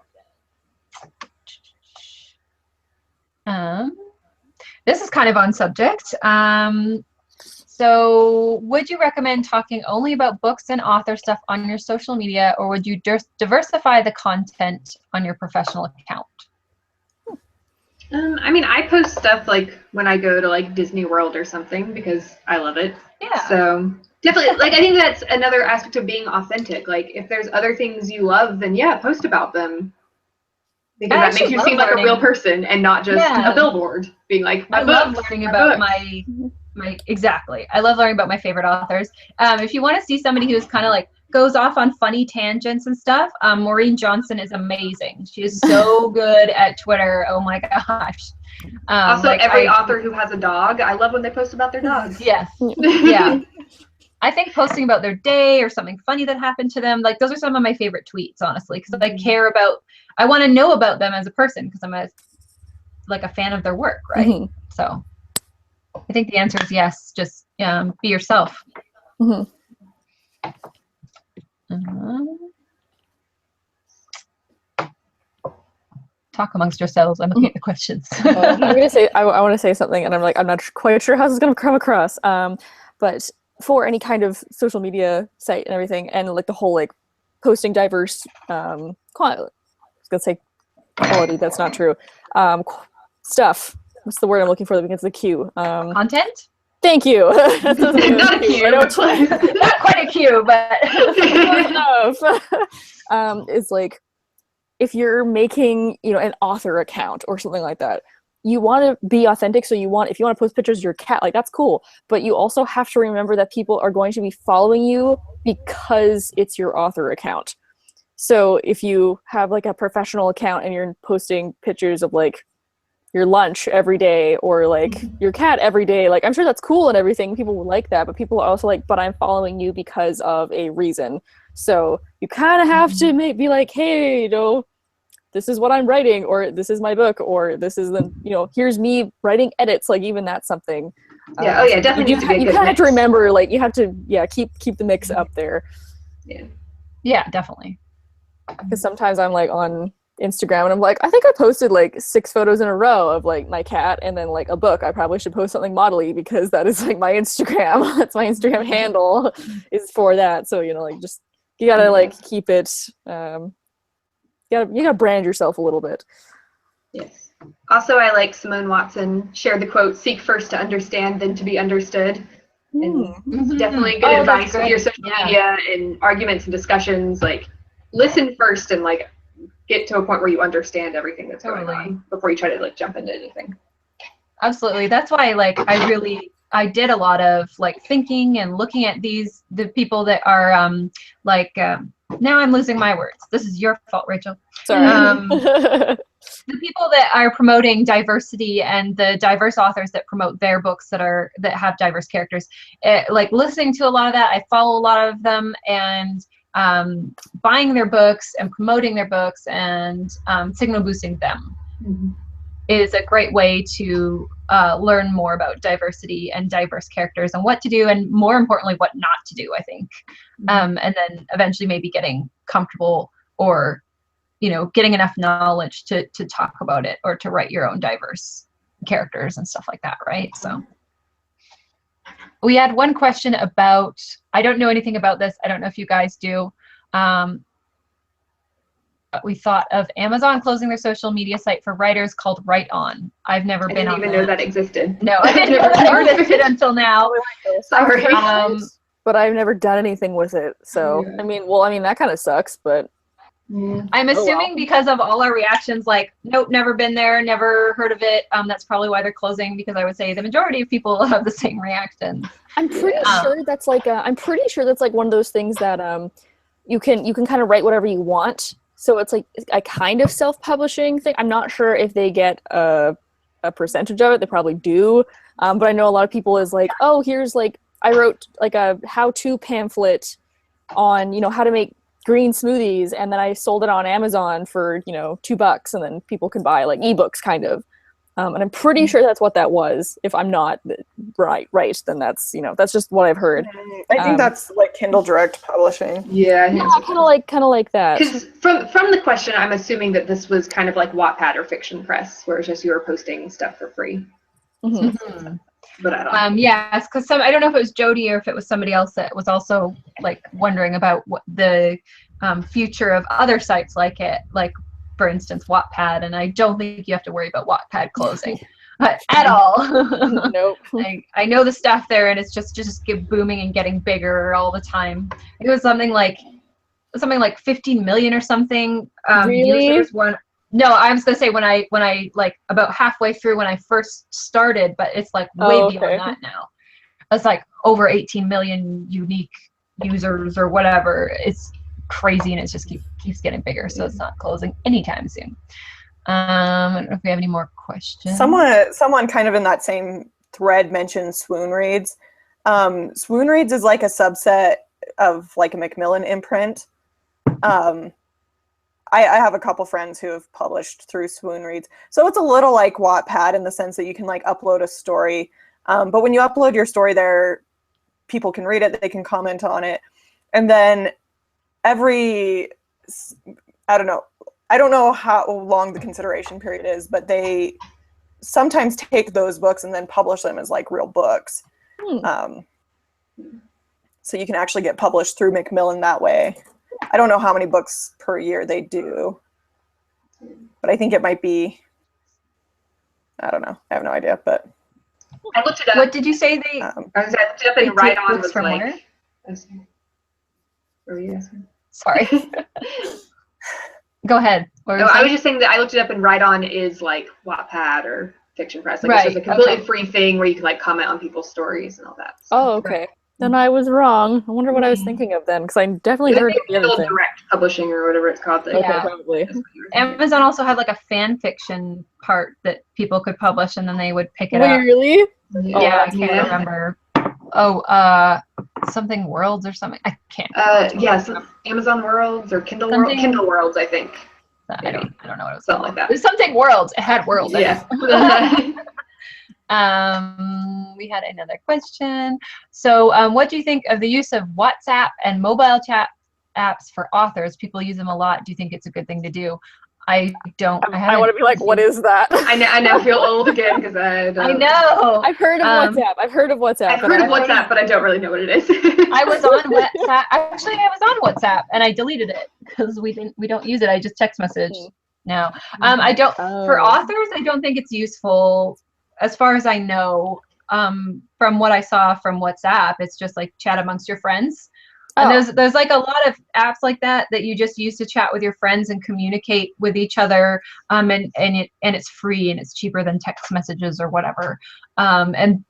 This is kind of on subject. So would you recommend talking only about books and author stuff on your social media, or would you diversify the content on your professional account? I mean, I post stuff like when I go to like Disney World or something because I love it. Yeah. So definitely, like I think that's another aspect of being authentic. Like if there's other things you love, then yeah, post about them. Because that makes you seem like a real person and not just a billboard being like, I love learning about my exactly. I love learning about my favorite authors. If you want to see somebody who's kind of like goes off on funny tangents and stuff, Maureen Johnson is amazing. She is so good at Twitter. Oh my gosh. Also, like every author who has a dog, I love when they post about their dogs. Yes. Yeah. I think posting about their day or something funny that happened to them, like those are some of my favorite tweets, honestly, because I care about, I want to know about them as a person because I'm a fan of their work, right? Mm-hmm. So I think the answer is yes. Just be yourself. Mm-hmm. Talk amongst yourselves. I'm looking at the questions. I'm gonna say I want to say something, and I'm not quite sure how this is gonna come across. But for any kind of social media site and everything, and like the whole like posting diverse I was gonna say quality. That's not true. Stuff. What's the word I'm looking for that begins with a Q? Content? Thank you. Not a Q. Not quite a Q, but enough. It's like if you're making, an author account or something like that, you want to be authentic. So if you want to post pictures of your cat, like that's cool. But you also have to remember that people are going to be following you because it's your author account. So if you have like a professional account and you're posting pictures of like your lunch every day or like your cat every day, like I'm sure that's cool and everything. People will like that, but people are also like, but I'm following you because of a reason. So you kind of have to be like, hey, this is what I'm writing, or this is my book, or this is here's me writing edits. Like even that's something. Yeah. Definitely. You kind of have to remember, like you have to, keep the mix up there. Yeah. Yeah, definitely. Because sometimes I'm like on Instagram and I'm like, I think I posted like 6 photos in a row of like my cat and then like a book. I probably should post something modelly because that is like my Instagram. That's my Instagram handle is for that. So just you gotta like keep it. You gotta brand yourself a little bit. Yes. Also, I like Simone Watson shared the quote: "Seek first to understand, then to be understood." And definitely good advice with your social media and arguments and discussions. Like, listen first and like get to a point where you understand everything that's going on before you try to like jump into anything. Absolutely. That's why like I did a lot of like thinking and looking at the people that are now I'm losing my words. This is your fault, Rachel. Sorry. The people that are promoting diversity and the diverse authors that promote their books that have diverse characters, like listening to a lot of that, I follow a lot of them and buying their books and promoting their books and signal boosting them is a great way to learn more about diversity and diverse characters and what to do and more importantly what not to do, I think. And then eventually maybe getting comfortable or getting enough knowledge to talk about it or to write your own diverse characters and stuff like that, right? So we had one question about, I don't know anything about this, I don't know if you guys do, but we thought of Amazon closing their social media site for writers called Write On. I've never been on that. I didn't even know that existed. No, I didn't know that existed until now. Sorry. But I've never done anything with it. So, I mean, that kind of sucks, but. I'm assuming because of all our reactions, like, nope, never been there, never heard of it. That's probably why they're closing, because I would say the majority of people have the same reaction. I'm pretty sure that's like one of those things that you can kind of write whatever you want. So it's like a kind of self-publishing thing. I'm not sure if they get a percentage of it. They probably do. But I know a lot of people is like, oh, here's like, I wrote like a how-to pamphlet on, how to make green smoothies. And then I sold it on Amazon for, $2 and then people can buy like ebooks kind of. And I'm pretty sure that's what that was. If I'm not right, then that's just what I've heard. I think that's like Kindle Direct Publishing. Yeah, kind of like that. Because from the question, I'm assuming that this was kind of like Wattpad or Fiction Press, where it's just you were posting stuff for free. But I don't know. Yes, because I don't know if it was Jody or if it was somebody else that was also like wondering about what the future of other sites like for instance, Wattpad, and I don't think you have to worry about Wattpad closing at all. Nope. I know the staff there, and it's just get booming and getting bigger all the time. It was something like 15 million or something Really? users. No, I was gonna say when I like about halfway through when I first started, but it's like way beyond that now. It's like over 18 million unique users or whatever. It's crazy, and it just keeps getting bigger, so it's not closing anytime soon. I don't know if we have any more questions. Someone kind of in that same thread mentioned Swoon Reads. Swoon Reads is like a subset of like a Macmillan imprint. I have a couple friends who have published through Swoon Reads. So it's a little like Wattpad in the sense that you can like upload a story. But when you upload your story there, people can read it, they can comment on it. And then I don't know how long the consideration period is, but they sometimes take those books and then publish them as like real books. So you can actually get published through Macmillan that way. I don't know how many books per year they do, but I think it might be, I don't know. I have no idea, but. I looked it up. What did you say they? I looked it up and right on was from like. where? What were you asking? Sorry. Go ahead. No, I was just saying that I looked it up and Right On is like Wattpad or Fiction Press. Like it's just a completely free thing where you can like comment on people's stories and all that. So. Oh, okay. Then I was wrong. I wonder what I was thinking of then, because I definitely heard of the other thing. Direct publishing or whatever it's called. Okay, probably. Amazon also had like a fan fiction part that people could publish, and then they would pick it up. Really? Yeah, I can't remember. Something Worlds or something. I can't. Yes, Amazon Worlds or Kindle Worlds. Kindle Worlds, I think. I don't know what it was. Something like that. It was something Worlds. It had Worlds. Yeah. We had another question. So, what do you think of the use of WhatsApp and mobile chat apps for authors? People use them a lot. Do you think it's a good thing to do? I don't. I want to be like, what is that? I now feel old again because I don't. I know. I've heard of WhatsApp. I've heard of WhatsApp, but I don't really know what it is. I was on WhatsApp. Actually, I was on WhatsApp and I deleted it because we don't use it. I just text message now. I don't. For authors, I don't think it's useful. As far as I know, from what I saw from WhatsApp, it's just like chat amongst your friends. And there's like a lot of apps like that you just use to chat with your friends and communicate with each other. And it's free and it's cheaper than text messages or whatever. And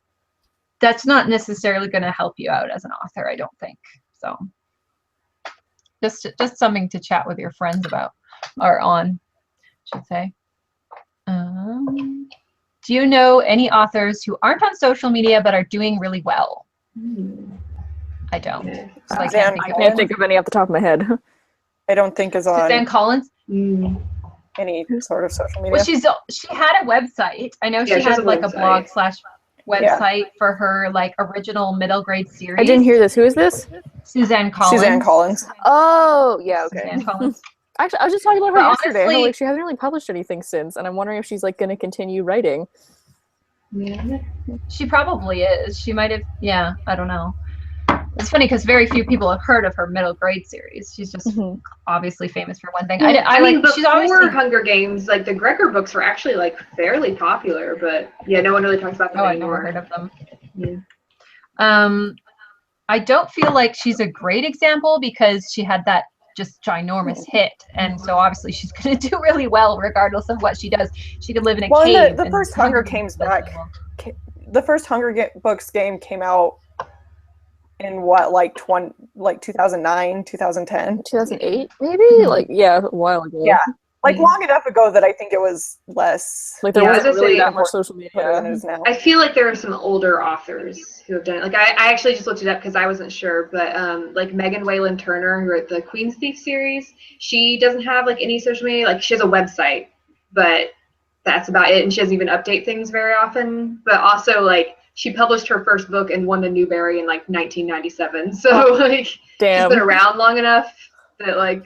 that's not necessarily going to help you out as an author, I don't think. So just something to chat with your friends about or on, I should say. Do you know any authors who aren't on social media but are doing really well? I don't. So I can't think of any off the top of my head. I don't think is on Suzanne Collins. Any sort of social media. Well, she had a website. I know she had like a blog / website for her like original middle grade series. I didn't hear this. Who is this? Suzanne Collins. Suzanne Collins. Oh, yeah, okay. Suzanne Collins. Actually, I was just talking about her yesterday. Honestly, like, she hasn't really published anything since, and I'm wondering if she's like going to continue writing. Yeah. She probably is. She might have. Yeah, I don't know. It's funny because very few people have heard of her middle grade series. She's just obviously famous for one thing. I mean, she's before Hunger Games, like the Gregor books were actually like fairly popular, but yeah, no one really talks about them anymore. I've never heard of them. Yeah. I don't feel like she's a great example because she had that just ginormous hit, and so obviously she's going to do really well regardless of what she does. She could live in a cave. Well, the first Hunger Games the first Hunger Books game came out in what, like 2009, 2010, 2008, maybe. Like, yeah, a while ago. Yeah, like long enough ago that I think it was less. Like there wasn't really that much social media than it is now. I feel like there are some older authors who have done it. Like I actually just looked it up because I wasn't sure, but like Megan Whalen Turner, who wrote the Queen's Thief series, she doesn't have like any social media. Like she has a website, but that's about it, and she doesn't even update things very often. But also like she published her first book and won the Newbery in like 1997. So like damn. She's been around long enough that like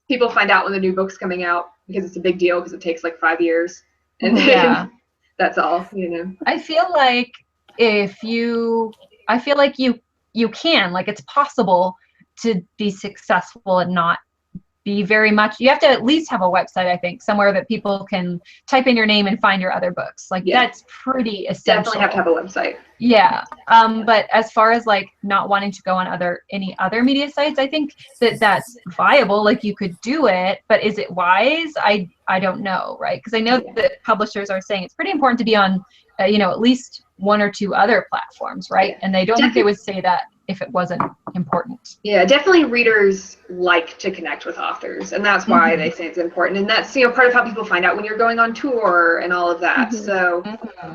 people find out when the new book's coming out because it's a big deal because it takes like 5 years. And then that's all, you know. I feel like you can, like it's possible to be successful and not be very much, you have to at least have a website, I think, somewhere that people can type in your name and find your other books. Like that's pretty essential. Definitely have to have a website. Yeah. But as far as like not wanting to go on any other media sites, I think that's viable. Like you could do it, but is it wise? I don't know, right? Because I know that publishers are saying it's pretty important to be on, at least one or two other platforms, right? And they don't think they would say that if it wasn't important. Yeah, definitely readers like to connect with authors, and that's why they say it's important. And that's, part of how people find out when you're going on tour and all of that. So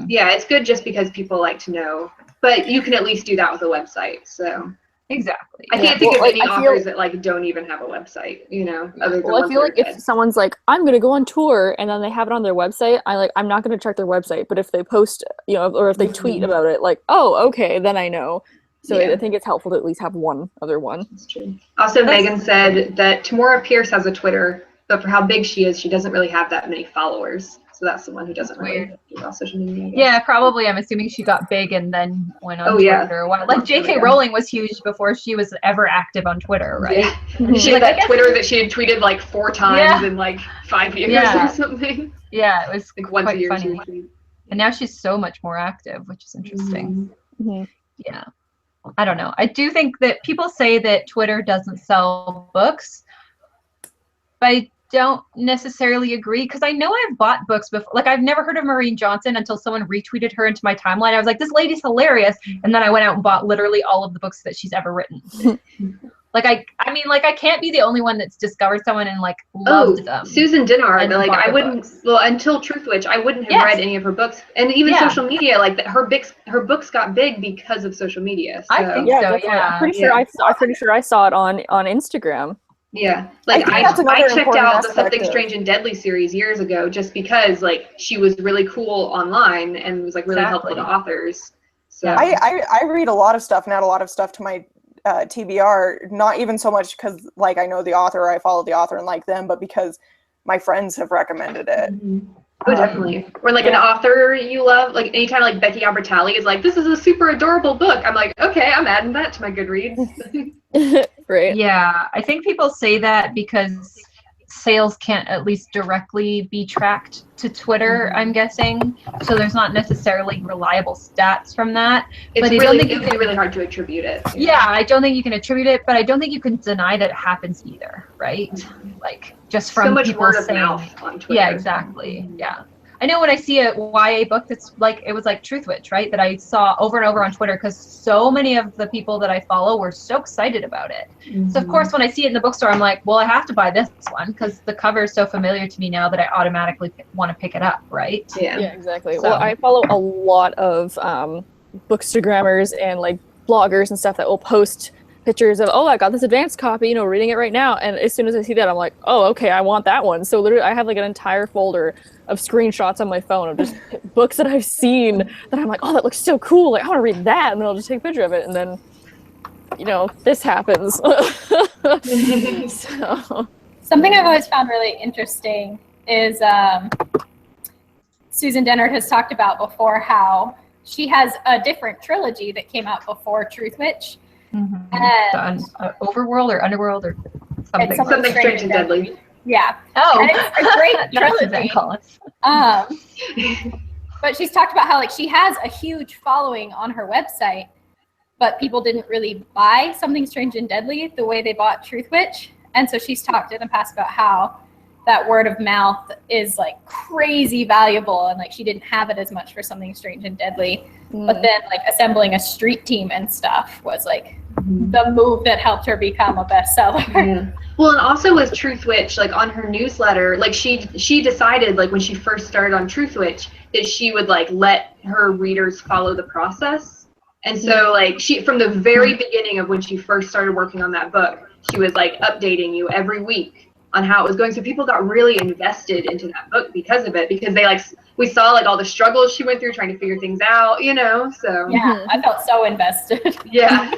yeah, it's good just because people like to know, but you can at least do that with a website. So exactly. I can't think of any authors that like don't even have a website, other than I feel like if someone's like, I'm going to go on tour, and then they have it on their website, I'm not going to check their website, but if they post, or if they tweet about it, like, oh, okay, then I know. So I think it's helpful to at least have one other one. That's true. Also, Megan said that Tamora Pierce has a Twitter, but for how big she is, she doesn't really have that many followers. So that's the one who doesn't really do all social media. Yeah, probably. I'm assuming she got big and then went on Twitter. Yeah. Like J.K. Rowling was huge before she was ever active on Twitter, right? Yeah. She had that Twitter that she had tweeted like 4 times in like 5 years or something. Yeah, it was like once a year. Funny. And now she's so much more active, which is interesting. Yeah. I don't know. I do think that people say that Twitter doesn't sell books, but I don't necessarily agree, because I know I've bought books before. Like I've never heard of Maureen Johnson until someone retweeted her into my timeline. I was like, this lady's hilarious. And then I went out and bought literally all of the books that she's ever written. I mean, I can't be the only one that's discovered someone and like loved them. Susan Dennard, like I wouldn't, until Truthwitch, I wouldn't have read any of her books, and even social media, like her books got big because of social media. So. I think so. Yeah, I'm pretty sure I saw it on Instagram. Yeah, like I checked out the Something Strange and Deadly series years ago just because like she was really cool online and was like really helpful to authors. So I read a lot of stuff and add a lot of stuff to my TBR, not even so much because like I know the author or I follow the author and like them, but because my friends have recommended it. Oh, definitely. Or like an author you love, like anytime like Becky Albertalli is like, this is a super adorable book, I'm like, okay, I'm adding that to my Goodreads. Right. Yeah, I think people say that because sales can't at least directly be tracked to Twitter, I'm guessing. So there's not necessarily reliable stats from that. It's really hard to attribute it. Yeah, I don't think you can attribute it, but I don't think you can deny that it happens either, right? Like just from so much people word of saying, mouth on Twitter. Yeah, exactly. Yeah. I know when I see a YA book that's like, it was like Truthwitch, right? That I saw over and over on Twitter because so many of the people that I follow were so excited about it. So of course, when I see it in the bookstore, I'm like, well, I have to buy this one because the cover is so familiar to me now that I automatically want to pick it up, right? Yeah, exactly. So. Well, I follow a lot of bookstagrammers and like bloggers and stuff that will post pictures of, oh, I got this advanced copy, reading it right now. And as soon as I see that, I'm like, oh, okay, I want that one. So literally I have like an entire folder of screenshots on my phone of just books that I've seen that I'm like, oh, that looks so cool. Like, I want to read that. And then I'll just take a picture of it. And then, this happens. So. Something I've always found really interesting is Susan Dennard has talked about before how she has a different trilogy that came out before Truthwitch. And overworld or underworld or something. Something strange and deadly. Yeah. Oh, and it's a great trilogy. But she's talked about how like she has a huge following on her website, but people didn't really buy Something Strange and Deadly the way they bought Truthwitch. And so she's talked in the past about how that word of mouth is like crazy valuable, and like she didn't have it as much for Something Strange and Deadly. But then like assembling a street team and stuff was like the move that helped her become a bestseller. Well, and also with Truthwitch, like on her newsletter, like she decided like when she first started on Truthwitch that she would like let her readers follow the process. And so like she, from the very beginning of when she first started working on that book, she was like updating you every week on how it was going. So people got really invested into that book because of it, because they like, we saw like all the struggles she went through trying to figure things out, so. Yeah, I felt so invested. Yeah,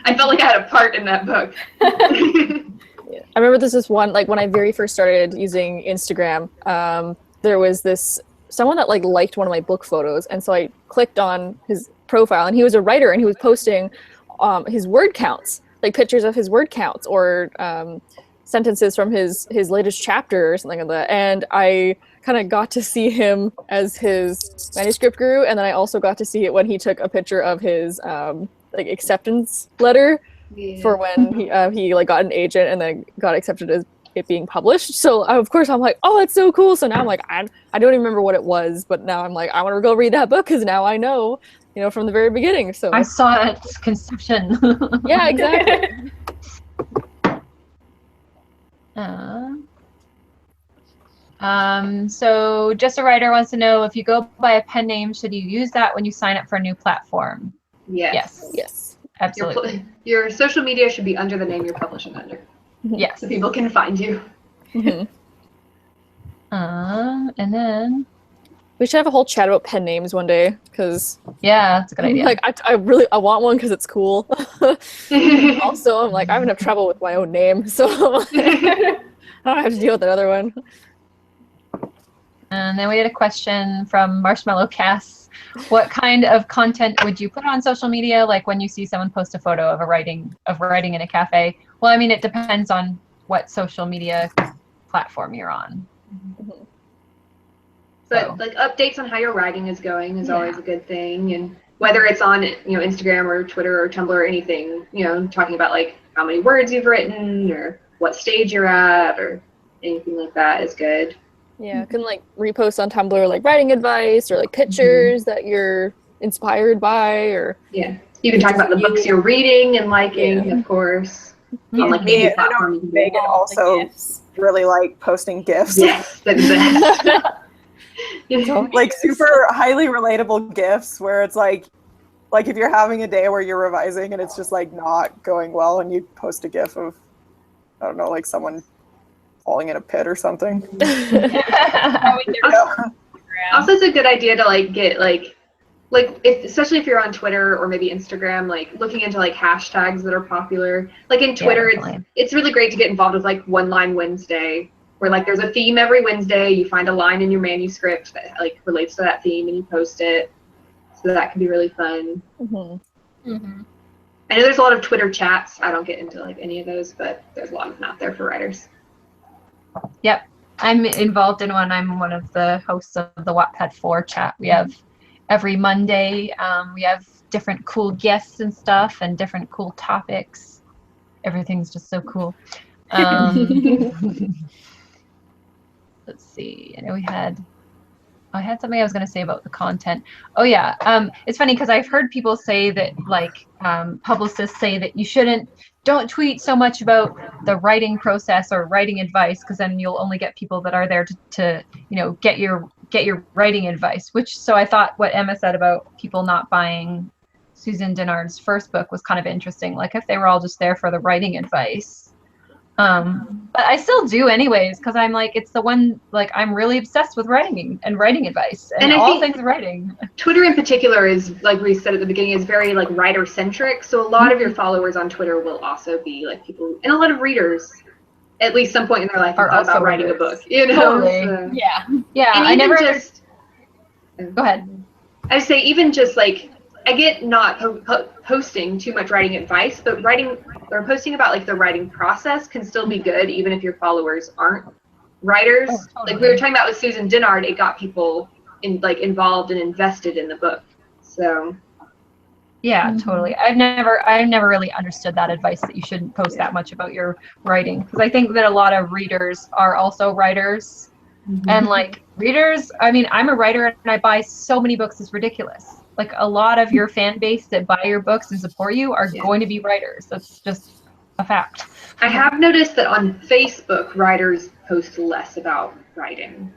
I felt like I had a part in that book. I remember this is one, like when I very first started using Instagram, there was someone that like liked one of my book photos. And so I clicked on his profile, and he was a writer, and he was posting his word counts, like pictures of his word counts, or sentences from his latest chapter or something like that, and I kind of got to see him as his manuscript grew, and then I also got to see it when he took a picture of his like acceptance letter for when he like got an agent and then got accepted as it being published. So of course I'm like, oh, that's so cool. So now I'm like, I don't even remember what it was, but now I'm like, I want to go read that book because now I know, you know, from the very beginning. So I saw its conception. yeah, exactly. So just a writer wants to know, if you go by a pen name, should you use that when you sign up for a new platform? Yes. Yes. Absolutely. Your social media should be under the name you're publishing under. Yes. So people can find you. And then we should have a whole chat about pen names one day, because yeah, that's a good idea. like I want one because it's cool. Also, I'm like, I have enough trouble with my own name, so I don't have to deal with that other one. And then we had a question from Marshmallow Cass. What kind of content would you put on social media? Like when you see someone post a photo of writing in a cafe? Well, I mean, it depends on what social media platform you're on. But like updates on how your writing is going is always a good thing, and whether it's on, you know, Instagram or Twitter or Tumblr or anything, you know, talking about like how many words you've written or what stage you're at or anything like that is good. Yeah, I can like repost on Tumblr like writing advice or like pictures that you're inspired by, or you can talk about the books you're reading and liking, of course. On like maybe platform you can do. Megan also really like posting GIFs. Yes, that's the Like super highly relatable GIFs where it's like if you're having a day where you're revising and it's just like not going well and you post a GIF of, I don't know, like someone falling in a pit or something. Also, it's a good idea to like get like especially if you're on Twitter or maybe Instagram, like looking into like hashtags that are popular. Like in Twitter, it's really great to get involved with like One Line Wednesday, where like there's a theme every Wednesday. You find a line in your manuscript that like relates to that theme and you post it. So that can be really fun. I know there's a lot of Twitter chats. I don't get into like any of those, but there's a lot of them out there for writers. Yep, I'm involved in one. I'm one of the hosts of the Wattpad 4 chat. We have every Monday, we have different cool guests and stuff and different cool topics. Everything's just so cool. Let's see. I know I had something I was going to say about the content. Oh yeah. It's funny because I've heard people say that like publicists say that you don't tweet so much about the writing process or writing advice, because then you'll only get people that are there to you know, get your writing advice. So I thought what Emma said about people not buying Susan Dennard's first book was kind of interesting. Like if they were all just there for the writing advice. But I still do anyways, because I'm like, it's the one, like I'm really obsessed with writing and writing advice and all things writing. Twitter in particular is, like we said at the beginning, is very like writer centric. So a lot of your followers on Twitter will also be like people, and a lot of readers at least some point in their life have thought about writing a book, you know? Totally. So. Yeah. And I never just go ahead. I say even just like, I get not posting too much writing advice, but writing or posting about like the writing process can still be good, even if your followers aren't writers. Oh, totally. Like we were talking about with Susan Dennard, it got people involved and invested in the book. So yeah, totally. I've never really understood that advice that you shouldn't post that much about your writing, because I think that a lot of readers are also writers. And like readers, I mean, I'm a writer and I buy so many books, it's ridiculous. Like a lot of your fan base that buy your books and support you are going to be writers. That's just a fact. I have noticed that on Facebook, writers post less about writing,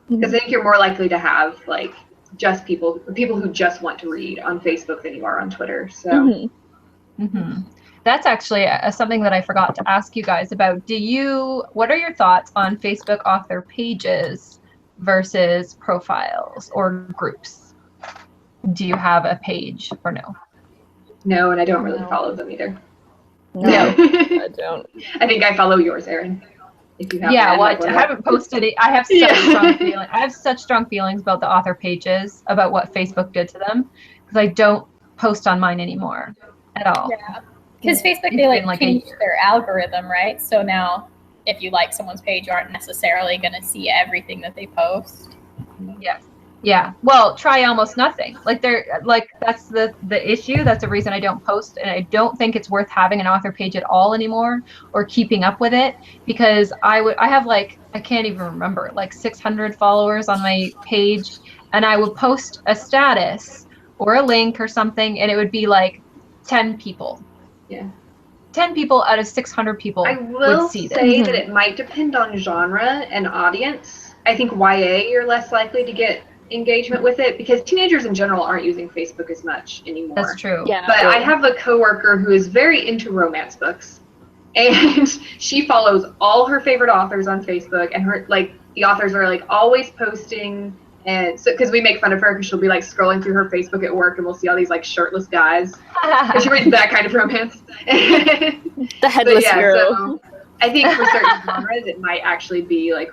because I think you're more likely to have like just people who just want to read on Facebook than you are on Twitter. So That's actually something that I forgot to ask you guys about. What are your thoughts on Facebook author pages versus profiles or groups? Do you have a page or no? No, and I don't really follow them either. No, I don't. I think I follow yours, Erin. If you have I haven't posted it. I have such strong feelings. I have such strong feelings about the author pages, about what Facebook did to them, because I don't post on mine anymore at all. Yeah, because Facebook, they like changed their algorithm, right? So now if you like someone's page, you aren't necessarily going to see everything that they post. Yes. Yeah. Well, try almost nothing. That's the issue. That's the reason I don't post, and I don't think it's worth having an author page at all anymore or keeping up with it, because I have like, I can't even remember, like 600 followers on my page, and I would post a status or a link or something, and it would be like 10 people. Yeah. 10 people out of 600 people I will would see this. say that it might depend on genre and audience. I think YA, you're less likely to get engagement with it, because teenagers in general aren't using Facebook as much anymore. That's true. Yeah. But I have a coworker who is very into romance books, and she follows all her favorite authors on Facebook, and her, like, the authors are like always posting, and so because we make fun of her because she'll be like scrolling through her Facebook at work and we'll see all these like shirtless guys. And she reads that kind of romance. The headless hero. So I think for certain genres it might actually be like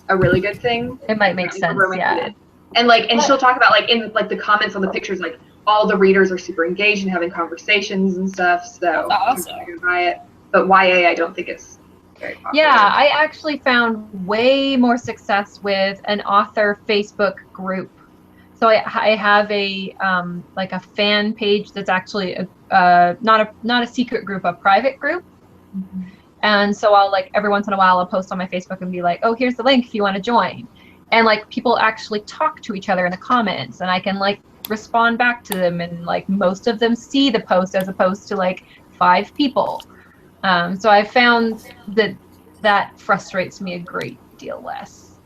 a really good thing. It might make sense. Yeah. And she'll talk about like in like the comments on the pictures, like all the readers are super engaged and having conversations and stuff. So that's awesome. I'm gonna buy it. But YA, I don't think it's very popular. Yeah, I actually found way more success with an author Facebook group. So I have a like a fan page that's actually not a secret group, a private group. Mm-hmm. And so I'll like every once in a while I'll post on my Facebook and be like, oh, here's the link if you want to join. And like people actually talk to each other in the comments, and I can like respond back to them, and like most of them see the post as opposed to like 5 people. So I found that frustrates me a great deal less.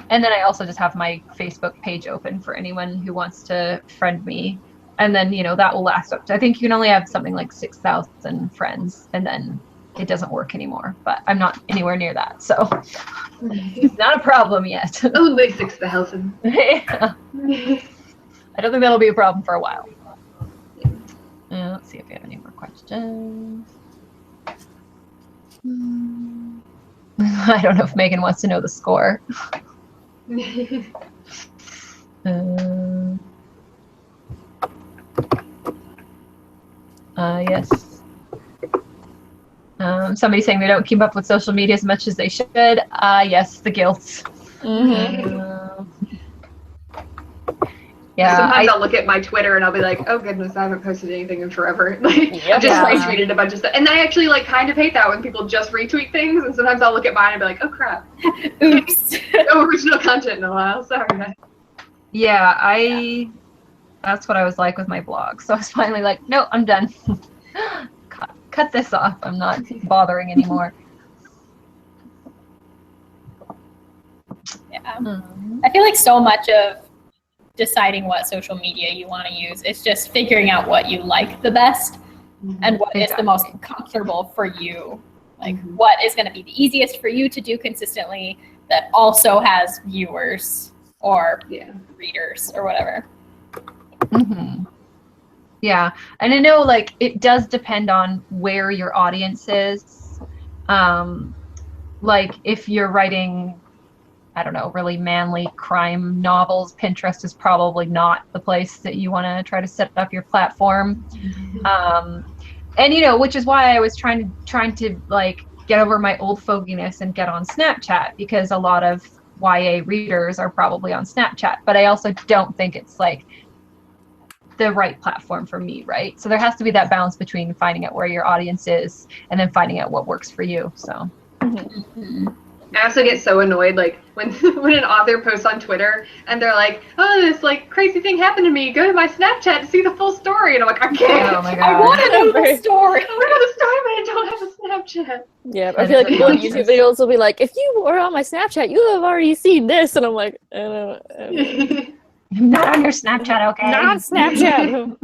And then I also just have my Facebook page open for anyone who wants to friend me. And then, that will last up to, I think you can only have something like 6,000 friends, and then it doesn't work anymore. But I'm not anywhere near that, so it's not a problem yet. Only 6,000. Yeah. I don't think that'll be a problem for a while. Let's see if we have any more questions. I don't know if Megan wants to know the score. Yes. Somebody's saying they don't keep up with social media as much as they should. Yes, the guilt. Mm-hmm. Yeah. Sometimes I'll look at my Twitter and I'll be like, oh goodness, I haven't posted anything in forever. I've just retweeted a bunch of stuff. And I actually like kind of hate that when people just retweet things, and sometimes I'll look at mine and be like, oh crap. Oops. No original content in a while, sorry. Yeah, that's what I was like with my blog. So I was finally like, no, I'm done. Cut this off. I'm not bothering anymore. Yeah. I feel like so much of deciding what social media you want to use is just figuring out what you like the best and what is the most comfortable for you. Like what is going to be the easiest for you to do consistently that also has viewers or readers or whatever. Mm-hmm. Yeah, and I know like it does depend on where your audience is. Like if you're writing, I don't know, really manly crime novels, Pinterest is probably not the place that you want to try to set up your platform. And which is why I was trying to like get over my old foginess and get on Snapchat, because a lot of YA readers are probably on Snapchat, but I also don't think it's like the right platform for me, right? So there has to be that balance between finding out where your audience is and then finding out what works for you. So I also get so annoyed like when an author posts on Twitter and they're like, oh, this like crazy thing happened to me, go to my Snapchat to see the full story, and I'm like, I can't. Oh my God. I want to know the story. I want to know the story, but I don't have a Snapchat. Yeah, I feel like people in YouTube videos will be like, if you were on my Snapchat, you have already seen this, and I'm like, I don't. I'm not on your Snapchat, okay? Not on Snapchat.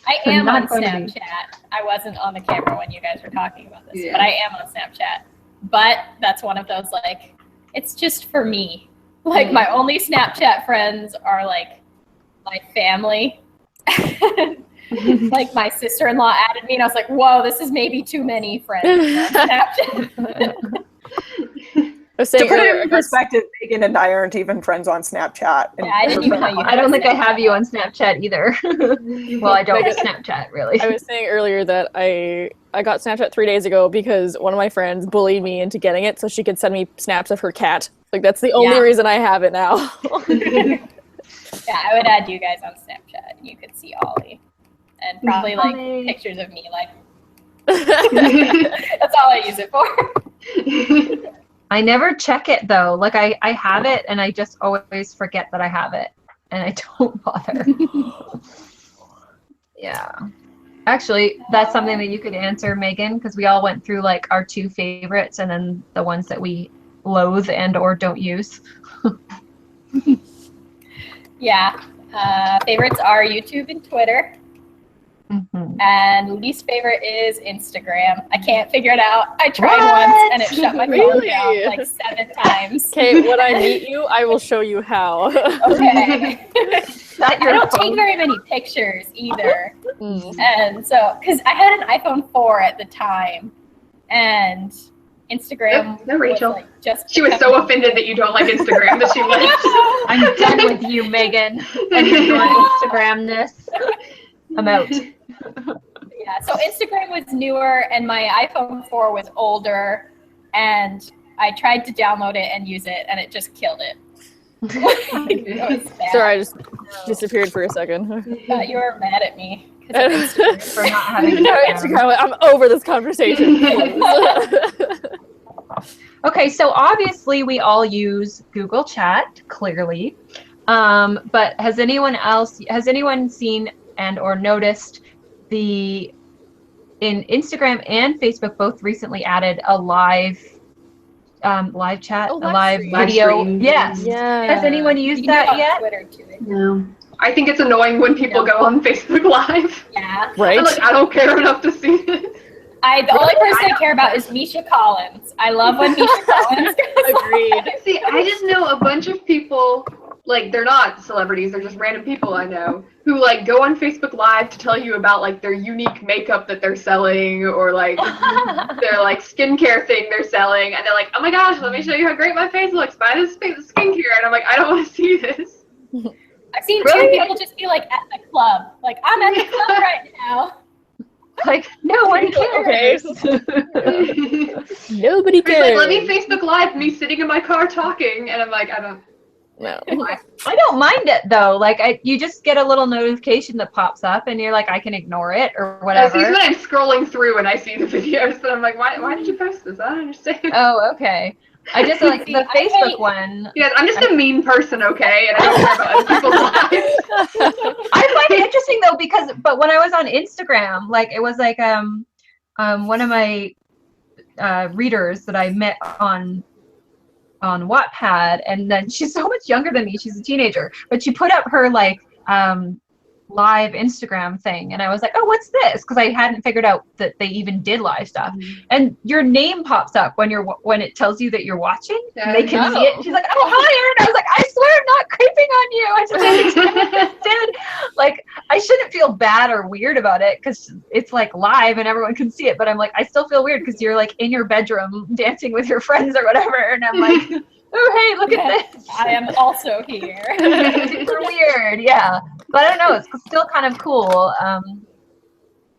I am on Snapchat. I wasn't on the camera when you guys were talking about this, but I am on Snapchat. But that's one of those, like, it's just for me. Like, my only Snapchat friends are, like, my family. Like, my sister-in-law added me, and I was like, whoa, this is maybe too many friends on Snapchat. was To saying put earlier, it in perspective, Megan and I aren't even friends on Snapchat. Yeah, I didn't even know you. I don't think I have you on Snapchat either. Well, I don't Like, Snapchat really. I was saying earlier that I got Snapchat 3 days ago because one of my friends bullied me into getting it so she could send me snaps of her cat. Like, that's the only reason I have it now. Yeah, I would add you guys on Snapchat. You could see Ollie. And probably like pictures of me, like that's all I use it for. I never check it though. Like I have it and I just always forget that I have it and I don't bother. Yeah. Actually, that's something that you could answer, Megan, because we all went through like our 2 favorites and then the ones that we loathe and or don't use. Yeah. Favorites are YouTube and Twitter. Mm-hmm. And least favorite is Instagram. I can't figure it out. I tried once and it shut my phone down like 7 times. Okay, when I meet you, I will show you how. Okay. I don't take very many pictures either. And so, because I had an iPhone 4 at the time, and Instagram. No, Rachel. Was, like, just she was so offended that you don't like Instagram that she left. I'm done with you, Megan, and your Instagramness. I'm out. Yeah, so Instagram was newer and my iPhone 4 was older, and I tried to download it and use it and it just killed it. It was bad. Sorry, I just disappeared for a second. I thought you were mad at me For not having Instagram. I'm over this conversation. Okay, so obviously we all use Google Chat, clearly. But has anyone seen and or noticed in Instagram and Facebook both recently added a live chat, a live video? Yes. Yeah. Has anyone used that yet? Twitter too. No. I think it's annoying when people go on Facebook Live. Yeah. Right? I'm like, I don't care enough to see it. The only person I care about is Misha Collins. I love when Misha Collins goes Agreed. See, I just know a bunch of people, like, they're not celebrities, they're just random people I know, who, like, go on Facebook Live to tell you about, like, their unique makeup that they're selling, or, like, their, like, skincare thing they're selling, and they're like, oh my gosh, let me show you how great my face looks, buy this skincare, and I'm like, I don't want to see this. I've seen 2 people just be, like, at the club. Like, I'm at the club right now. Like, no one cares. Nobody It's cares. like, let me Facebook Live me sitting in my car talking, and I'm like, I don't. No. I don't mind it though. Like you just get a little notification that pops up, and you're like, I can ignore it or whatever. See, when I'm scrolling through and I see the videos, but I'm like, why did you post this? I don't understand. Oh, okay. I just like the Facebook one. Yes, I'm just a mean person, okay, and I don't care about other people's lives. I find it interesting though but when I was on Instagram, like it was like one of my readers that I met on Wattpad, and then she's so much younger than me. She's a teenager, but she put up her like live Instagram thing, and I was like, oh, what's this? Because I hadn't figured out that they even did live stuff. And your name pops up when it tells you that you're watching. And they can see it. And she's like, oh, hi, Erin. I was like, I swear I'm not creeping on you. I just didn't understand. Like, I shouldn't feel bad or weird about it because it's like live and everyone can see it. But I'm like, I still feel weird because you're like in your bedroom dancing with your friends or whatever. And I'm like, oh, hey, look at this. I am also here. Super weird, yeah. But I don't know, it's still kind of cool.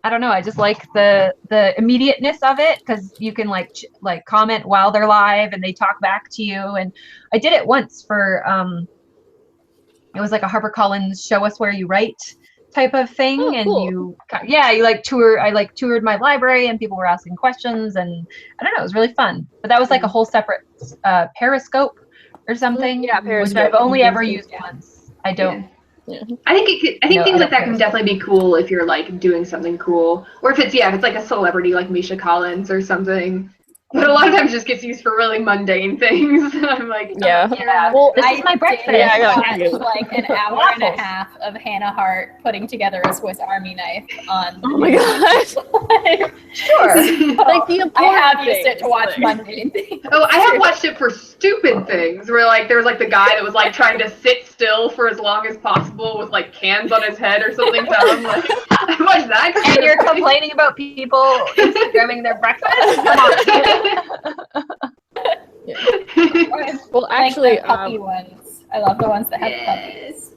I don't know, I just like the immediateness of it because you can like comment while they're live and they talk back to you. And I did it once for, it was like a HarperCollins Show Us Where You Write type of thing. Oh, and cool. I toured my library and people were asking questions, and I don't know, it was really fun. But that was like a whole separate Periscope or something. Yeah, Periscope. Which I've only ever used once. I don't. Yeah. I think things like that can definitely be cool if you're like doing something cool, or if it's like a celebrity like Misha Collins or something. But a lot of times it just gets used for really mundane things. I'm like, yeah. Well, this is my breakfast. I watched like an hour and a half of Hannah Hart putting together a Swiss Army knife on. Oh my gosh. Sure. Like the important I have used it to things, watch like- mundane things. Oh, I have watched it for stupid things where like there was like the guy that was like trying to sit still for as long as possible with like cans on his head or something dumb. Like, I watched that. And you're complaining about people Instagramming their breakfast? Come on. Yeah. Well, I like actually, the puppy ones. I love the ones that have puppies.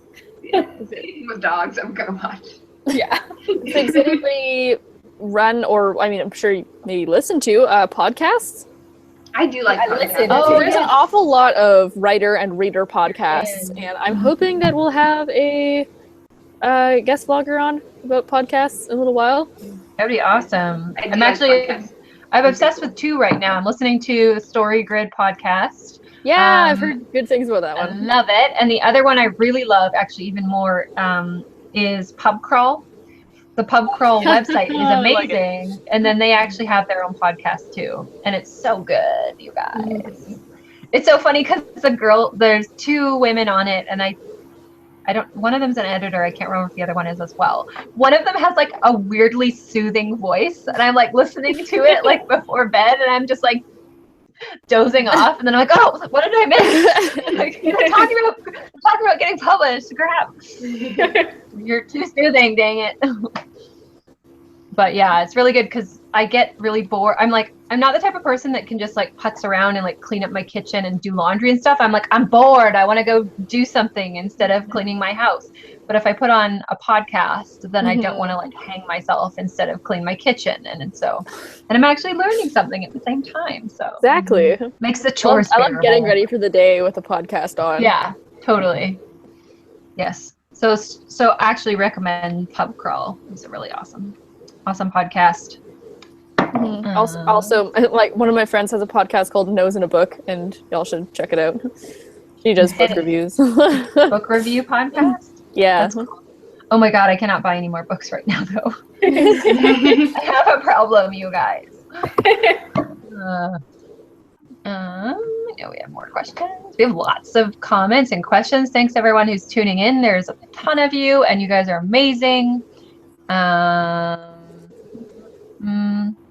With dogs, I'm gonna watch. Yeah. does anybody run, or I mean, I'm sure you maybe listen to podcasts? I do like I podcasts. listen. Oh, There's an yes. awful lot of writer and reader podcasts, is. and I'm hoping that we'll have a guest vlogger on about podcasts in a little while. That'd be awesome. I do I'm like actually, podcasts. I'm obsessed with two right now. I'm listening to Story Grid podcast. Yeah, I've heard good things about that I one. love it. And the other one I really love, actually even more, is Pub Crawl. The Pub Crawl website is I like amazing. And then they actually have their own podcast too. And it's so good, you guys. It's so funny because there's two women on it, and one of them's an editor. I can't remember if the other one is as well. One of them has like a weirdly soothing voice, and I'm like listening to it like before bed, and I'm just like dozing off, and then I'm like, oh, what did I miss? Like, talking about getting published. Crap. You're too soothing, dang it. But yeah, it's really good because I get really bored. I'm not the type of person that can just like putz around and like clean up my kitchen and do laundry and stuff. I'm like, I'm bored. I want to go do something instead of cleaning my house. But if I put on a podcast, then I don't want to like hang myself instead of clean my kitchen. And I'm actually learning something at the same time. So Exactly. makes the chores I love getting bearable. ready for the day with a podcast on. Yeah, totally. Yes. So actually recommend Pub Crawl. It's a really awesome podcast. Also, like one of my friends has a podcast called Nose in a Book, and y'all should check it out. She does book reviews. Book review podcast? Yeah. That's cool. Oh my god, I cannot buy any more books right now though. I have a problem, you guys. I know we have more questions. We have lots of comments and questions. Thanks everyone who's tuning in. There's a ton of you, and you guys are amazing.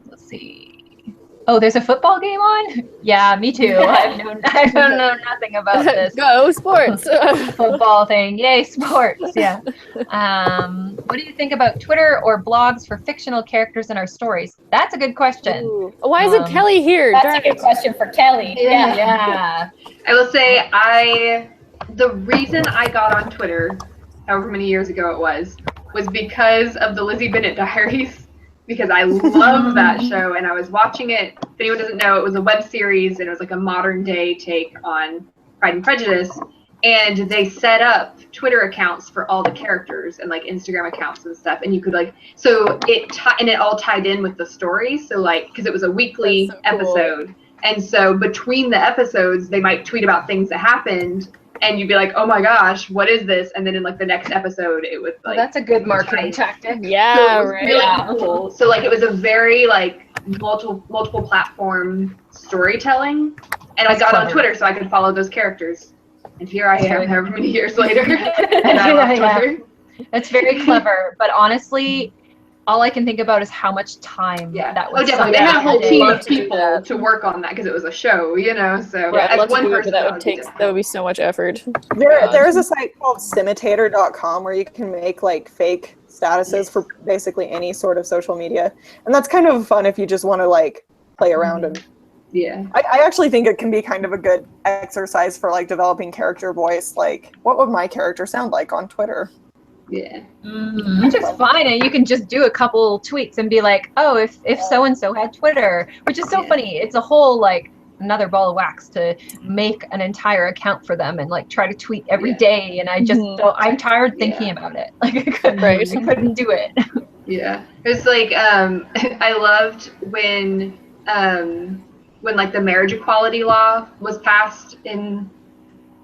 Let's see. Oh, there's a football game on? Yeah, me too. I don't know nothing about this Go sports. football thing. Yay, sports. Yeah. What do you think about Twitter or blogs for fictional characters in our stories? That's a good question. Ooh. Why isn't Kelly here? That's a good question for Kelly. Yeah. I will say the reason I got on Twitter, however many years ago it was because of the Lizzie Bennet Diaries. Because I love that show, and I was watching it. If anyone doesn't know, it was a web series, and it was like a modern day take on Pride and Prejudice. And they set up Twitter accounts for all the characters and like Instagram accounts and stuff. And you could like, so it all tied in with the story. So like, because it was a weekly episode, and so between the episodes, they might tweet about things that happened. And you'd be like, oh my gosh, what is this? And then in like the next episode, it was like, That's a good marketing tactic. Yeah, so it was right. really cool. So like it was a very like multiple platform storytelling. And I got on Twitter so I could follow those characters. And here I am, however many years later. And I'm on Twitter. It's very clever, but honestly, all I can think about is how much time that was. Oh, definitely. They had a whole team of people to work on that because it was a show, you know. So as one person, that would be so much effort. There is a site called Simitator.com where you can make like fake statuses for basically any sort of social media, and that's kind of fun if you just want to like play around and. Yeah. I actually think it can be kind of a good exercise for like developing character voice. Like, what would my character sound like on Twitter? Yeah. Which is fine, and you can just do a couple tweets and be like, oh, if so-and-so had Twitter, which is so funny. It's a whole like another ball of wax to make an entire account for them and like try to tweet every day, and I just I'm tired thinking about it. Like I couldn't do it. Yeah. It's like I loved when like the marriage equality law was passed in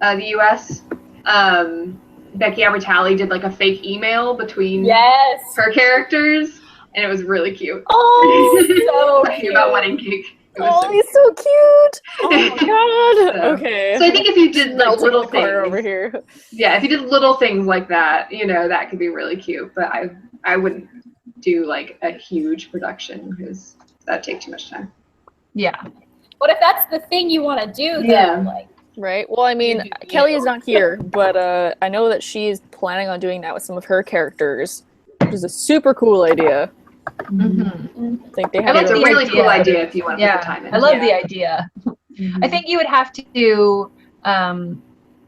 the US. Becky Abertali did like a fake email between her characters, and it was really cute. Oh, so cute. About wedding cake. He's so cute. Oh my god. Okay. So I think if you did like little things over here. Yeah, if you did little things like that, you know, that could be really cute. But I wouldn't do like a huge production because that'd take too much time. Yeah. What if that's the thing you want to do? Then, like. Right. Well, I mean, Kelly is not here, but I know that she's planning on doing that with some of her characters, which is a super cool idea. Mm-hmm. I think they have a really cool idea if you want to put the time in. I love the idea. I think you would have to do,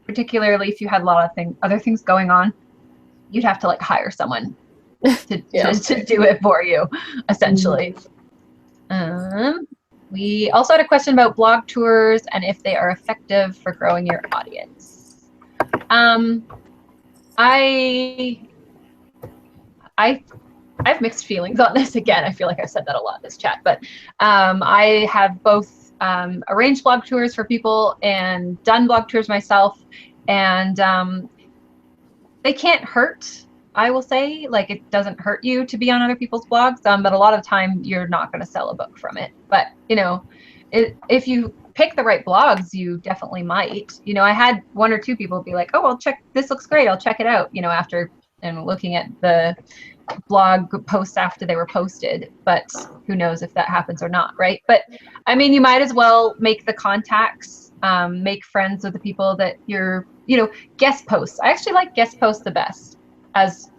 particularly if you had a lot of other things going on, you'd have to like hire someone to do it for you, essentially. We also had a question about blog tours and if they are effective for growing your audience. I have mixed feelings on this. Again, I feel like I've said that a lot in this chat, but I have both arranged blog tours for people and done blog tours myself, and they can't hurt. I will say, like, it doesn't hurt you to be on other people's blogs, but a lot of the time you're not going to sell a book from it. But, you know, if you pick the right blogs, you definitely might. You know, I had one or two people be like, oh, I'll check, this looks great, I'll check it out, you know, after and looking at the blog posts after they were posted, but who knows if that happens or not, right? But I mean, you might as well make the contacts, make friends with the people that you're, you know, guest posts. I actually like guest posts the best as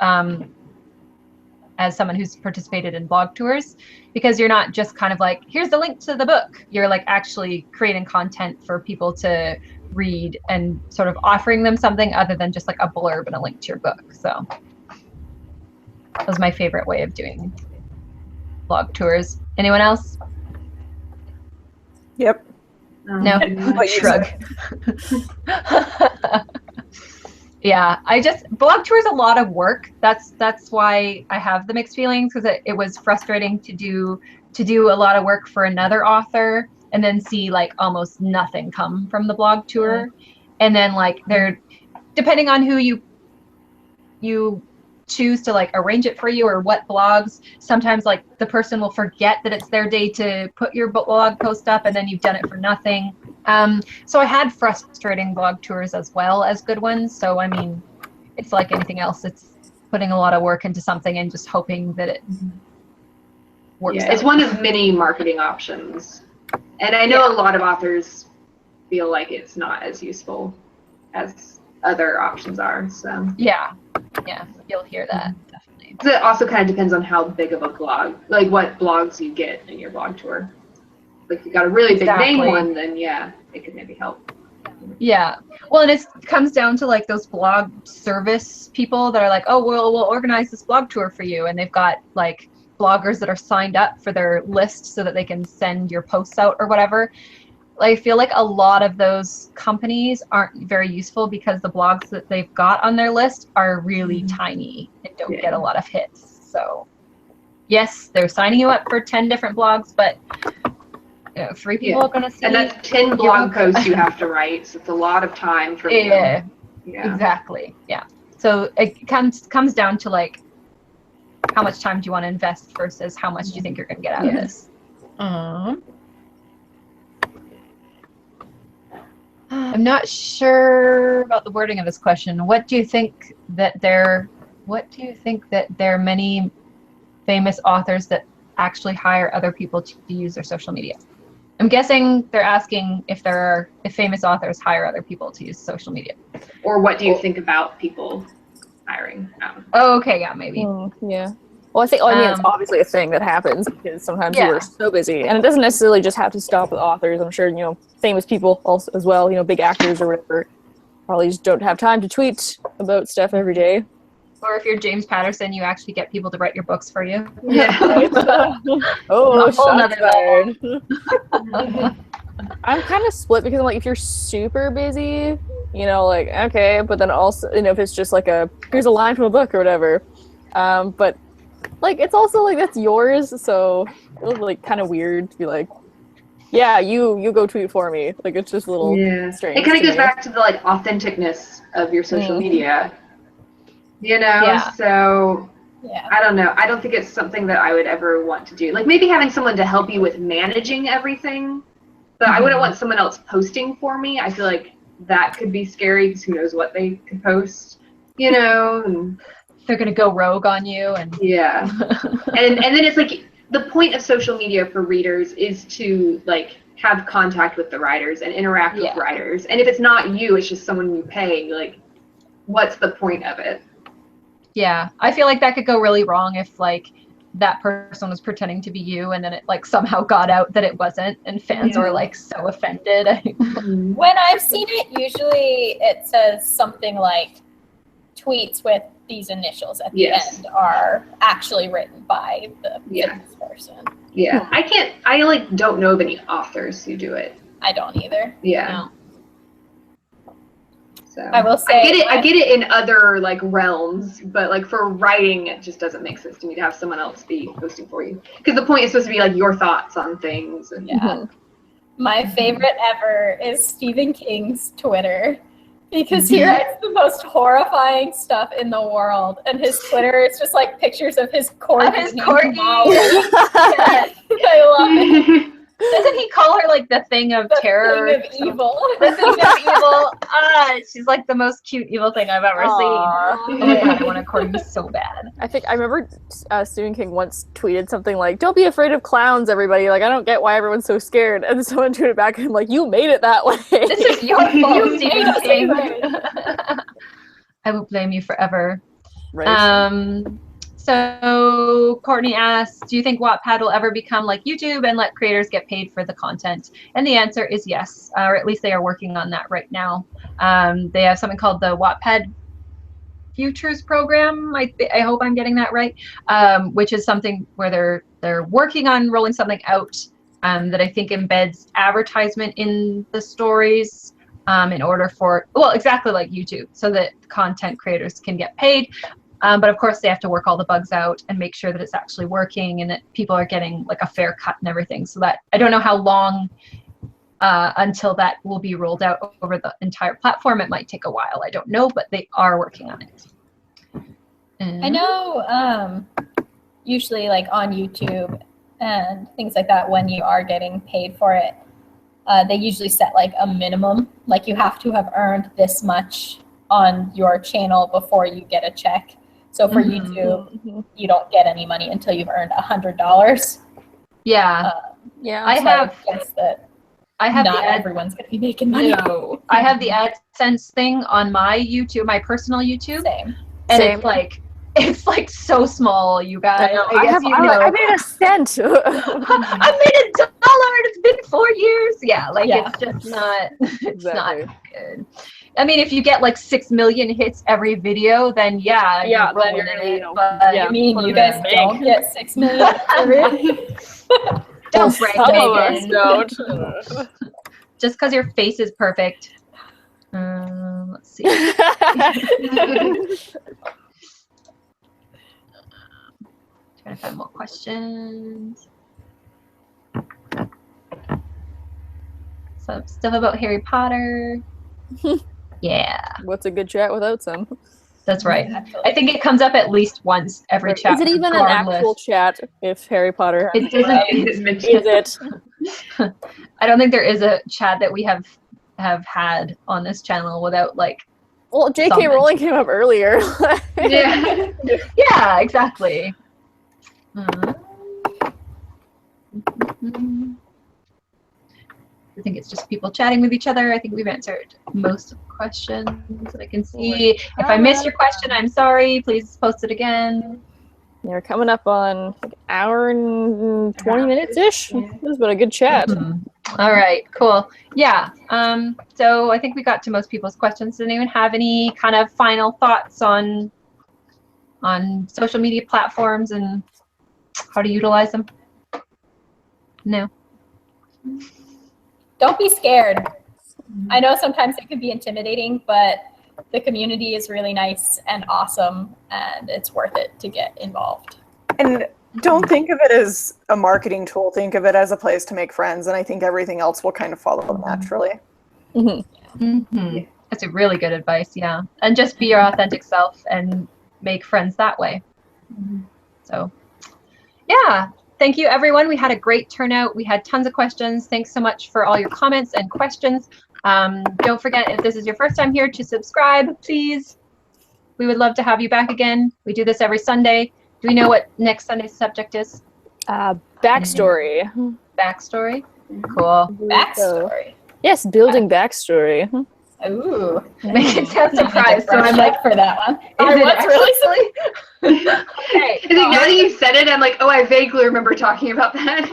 someone who's participated in blog tours, because you're not just kind of like, here's the link to the book. You're like actually creating content for people to read and sort of offering them something other than just like a blurb and a link to your book. So that was my favorite way of doing blog tours. Anyone else? Yep. No. Shrug. Yeah, blog tour is a lot of work. That's why I have the mixed feelings, because it was frustrating to do a lot of work for another author and then see like almost nothing come from the blog tour. And then like they're, depending on who you choose to like arrange it for you or what blogs, sometimes like the person will forget that it's their day to put your blog post up and then you've done it for nothing. So I had frustrating blog tours as well as good ones. So I mean, it's like anything else, it's putting a lot of work into something and just hoping that it works. Yeah, it's one of many marketing options. And I know a lot of authors feel like it's not as useful as other options are. So yeah, you'll hear that definitely. It also kind of depends on how big of a blog, like what blogs you get in your blog tour. Like if you got a really big name one, then yeah, it could maybe help. Yeah, well, and it comes down to like those blog service people that are like, oh, well, we'll organize this blog tour for you, and they've got like bloggers that are signed up for their list so that they can send your posts out or whatever. I feel like a lot of those companies aren't very useful because the blogs that they've got on their list are really tiny and don't get a lot of hits. So yes, they're signing you up for 10 different blogs, but you know, 3 people are going to see. And that's 10 blog posts you have to write, so it's a lot of time for you. Yeah, exactly. Yeah. So it comes down to like, how much time do you want to invest versus how much do you think you're going to get out of this? I'm not sure about the wording of this question. What do you think that there are many famous authors that actually hire other people to use their social media? I'm guessing they're asking if famous authors hire other people to use social media. Or what do you think about people hiring? Oh, okay, yeah, maybe. Yeah. Well, I think, I mean, it's obviously a thing that happens because sometimes you are so busy. And it doesn't necessarily just have to stop with authors. I'm sure, you know, famous people also as well, you know, big actors or whatever, probably just don't have time to tweet about stuff every day. Or if you're James Patterson, you actually get people to write your books for you. Yeah. Oh, shots fired. I'm kind of split because I'm like, if you're super busy, you know, like, okay, but then also, you know, if it's just like here's a line from a book or whatever. But like, it's also like, that's yours, so it was like kind of weird to be like, yeah, you go tweet for me. Like, it's just a little strange. It kind of goes back to the like authenticness of your social media. You know, so I don't know. I don't think it's something that I would ever want to do. Like maybe having someone to help you with managing everything, but I wouldn't want someone else posting for me. I feel like that could be scary because who knows what they could post, you know. And they're going to go rogue on you. And and then it's like the point of social media for readers is to like have contact with the writers and interact with writers. And if it's not you, it's just someone you pay, like what's the point of it? Yeah, I feel like that could go really wrong if like that person was pretending to be you, and then it like somehow got out that it wasn't, and fans were like so offended. When I've seen it, usually it says something like tweets with these initials at the end are actually written by the famous person. Yeah. I like don't know of any authors who do it. I don't either. Yeah. No. So I will say I get it in other like realms, but like for writing, it just doesn't make sense to me to have someone else be posting for you. Because the point is supposed to be like your thoughts on things. And, My favorite ever is Stephen King's Twitter, because he writes the most horrifying stuff in the world, and his Twitter is just like pictures of his corgi. I love it. Doesn't he call her like the thing of terror? The thing of evil. The thing of evil. She's like the most cute evil thing I've ever seen. Oh my god, I want a corgi so bad. I remember Stephen King once tweeted something like, "Don't be afraid of clowns, everybody. Like, I don't get why everyone's so scared." And someone tweeted back at him like, "You made it that way. This is your fault, Stephen King." I will blame you forever. Right. So Courtney asks, do you think Wattpad will ever become like YouTube and let creators get paid for the content? And the answer is yes, or at least they are working on that right now. They have something called the Wattpad Futures Program. I hope I'm getting that right, which is something where they're working on rolling something out that I think embeds advertisement in the stories in order for, well, exactly like YouTube, so that content creators can get paid. But of course, they have to work all the bugs out and make sure that it's actually working and that people are getting like a fair cut and everything. So that I don't know how long until that will be rolled out over the entire platform. It might take a while. I don't know, but they are working on it. I know usually like on YouTube and things like that, when you are getting paid for it, they usually set like a minimum. Like you have to have earned this much on your channel before you get a check. So for YouTube, you don't get any money until you've earned $100. Yeah. I guess that I have not everyone's going to be making money. No. I have the AdSense thing on my YouTube, my personal YouTube. Same. And it's like so small, you guys. I made a cent. I made $1 and it's been 4 years. Yeah, like it's just not it's not good. I mean, if you get like 6 million hits every video, then then you're gonna it. I mean, you guys don't get 6 million every Don't brag, Megan. Don't. Just because your face is perfect. Let's see. Trying to find more questions. So stuff about Harry Potter. Yeah. What's a good chat without some? That's right. I think it comes up at least once every chat. Is it even an actual chat if Harry Potter? It doesn't. Is it? I don't think there is a chat that we have had on this channel without like. Well, J.K. Rowling came up earlier. Yeah. Yeah. Exactly. I think it's just people chatting with each other. I think we've answered most of the questions that I can see. If I missed your question, I'm sorry. Please post it again. You're coming up on like an hour and 20 minutes-ish. This has been a good chat. All right, cool. Yeah, so I think we got to most people's questions. Does anyone have any kind of final thoughts on social media platforms and how to utilize them? No. Don't be scared. I know sometimes it can be intimidating, but the community is really nice and awesome, and it's worth it to get involved. And don't think of it as a marketing tool. Think of it as a place to make friends, and I think everything else will kind of follow naturally. That's a really good advice, yeah. And just be your authentic self and make friends that way. So, yeah. Thank you, everyone. We had a great turnout. We had tons of questions. Thanks so much for all your comments and questions. Don't forget, if this is your first time here, to subscribe, please. We would love to have you back again. We do this every Sunday. Do we know what next Sunday's subject is? Backstory. Backstory? Cool. Backstory. Yes, building backstory. Ooh. Make it sound surprised. So I'm like, for that one. is it really silly. okay. I think now that you said it, I'm like, oh, I vaguely remember talking about that.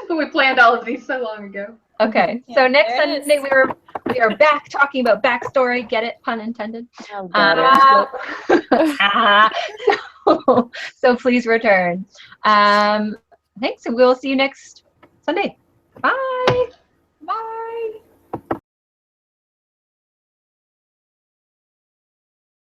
But we planned all of these so long ago. Okay. Yeah, So next there it Sunday is. we are back talking about backstory. Get it? Pun intended. Oh, got it. So please return. Thanks. We'll see you next Sunday. Bye.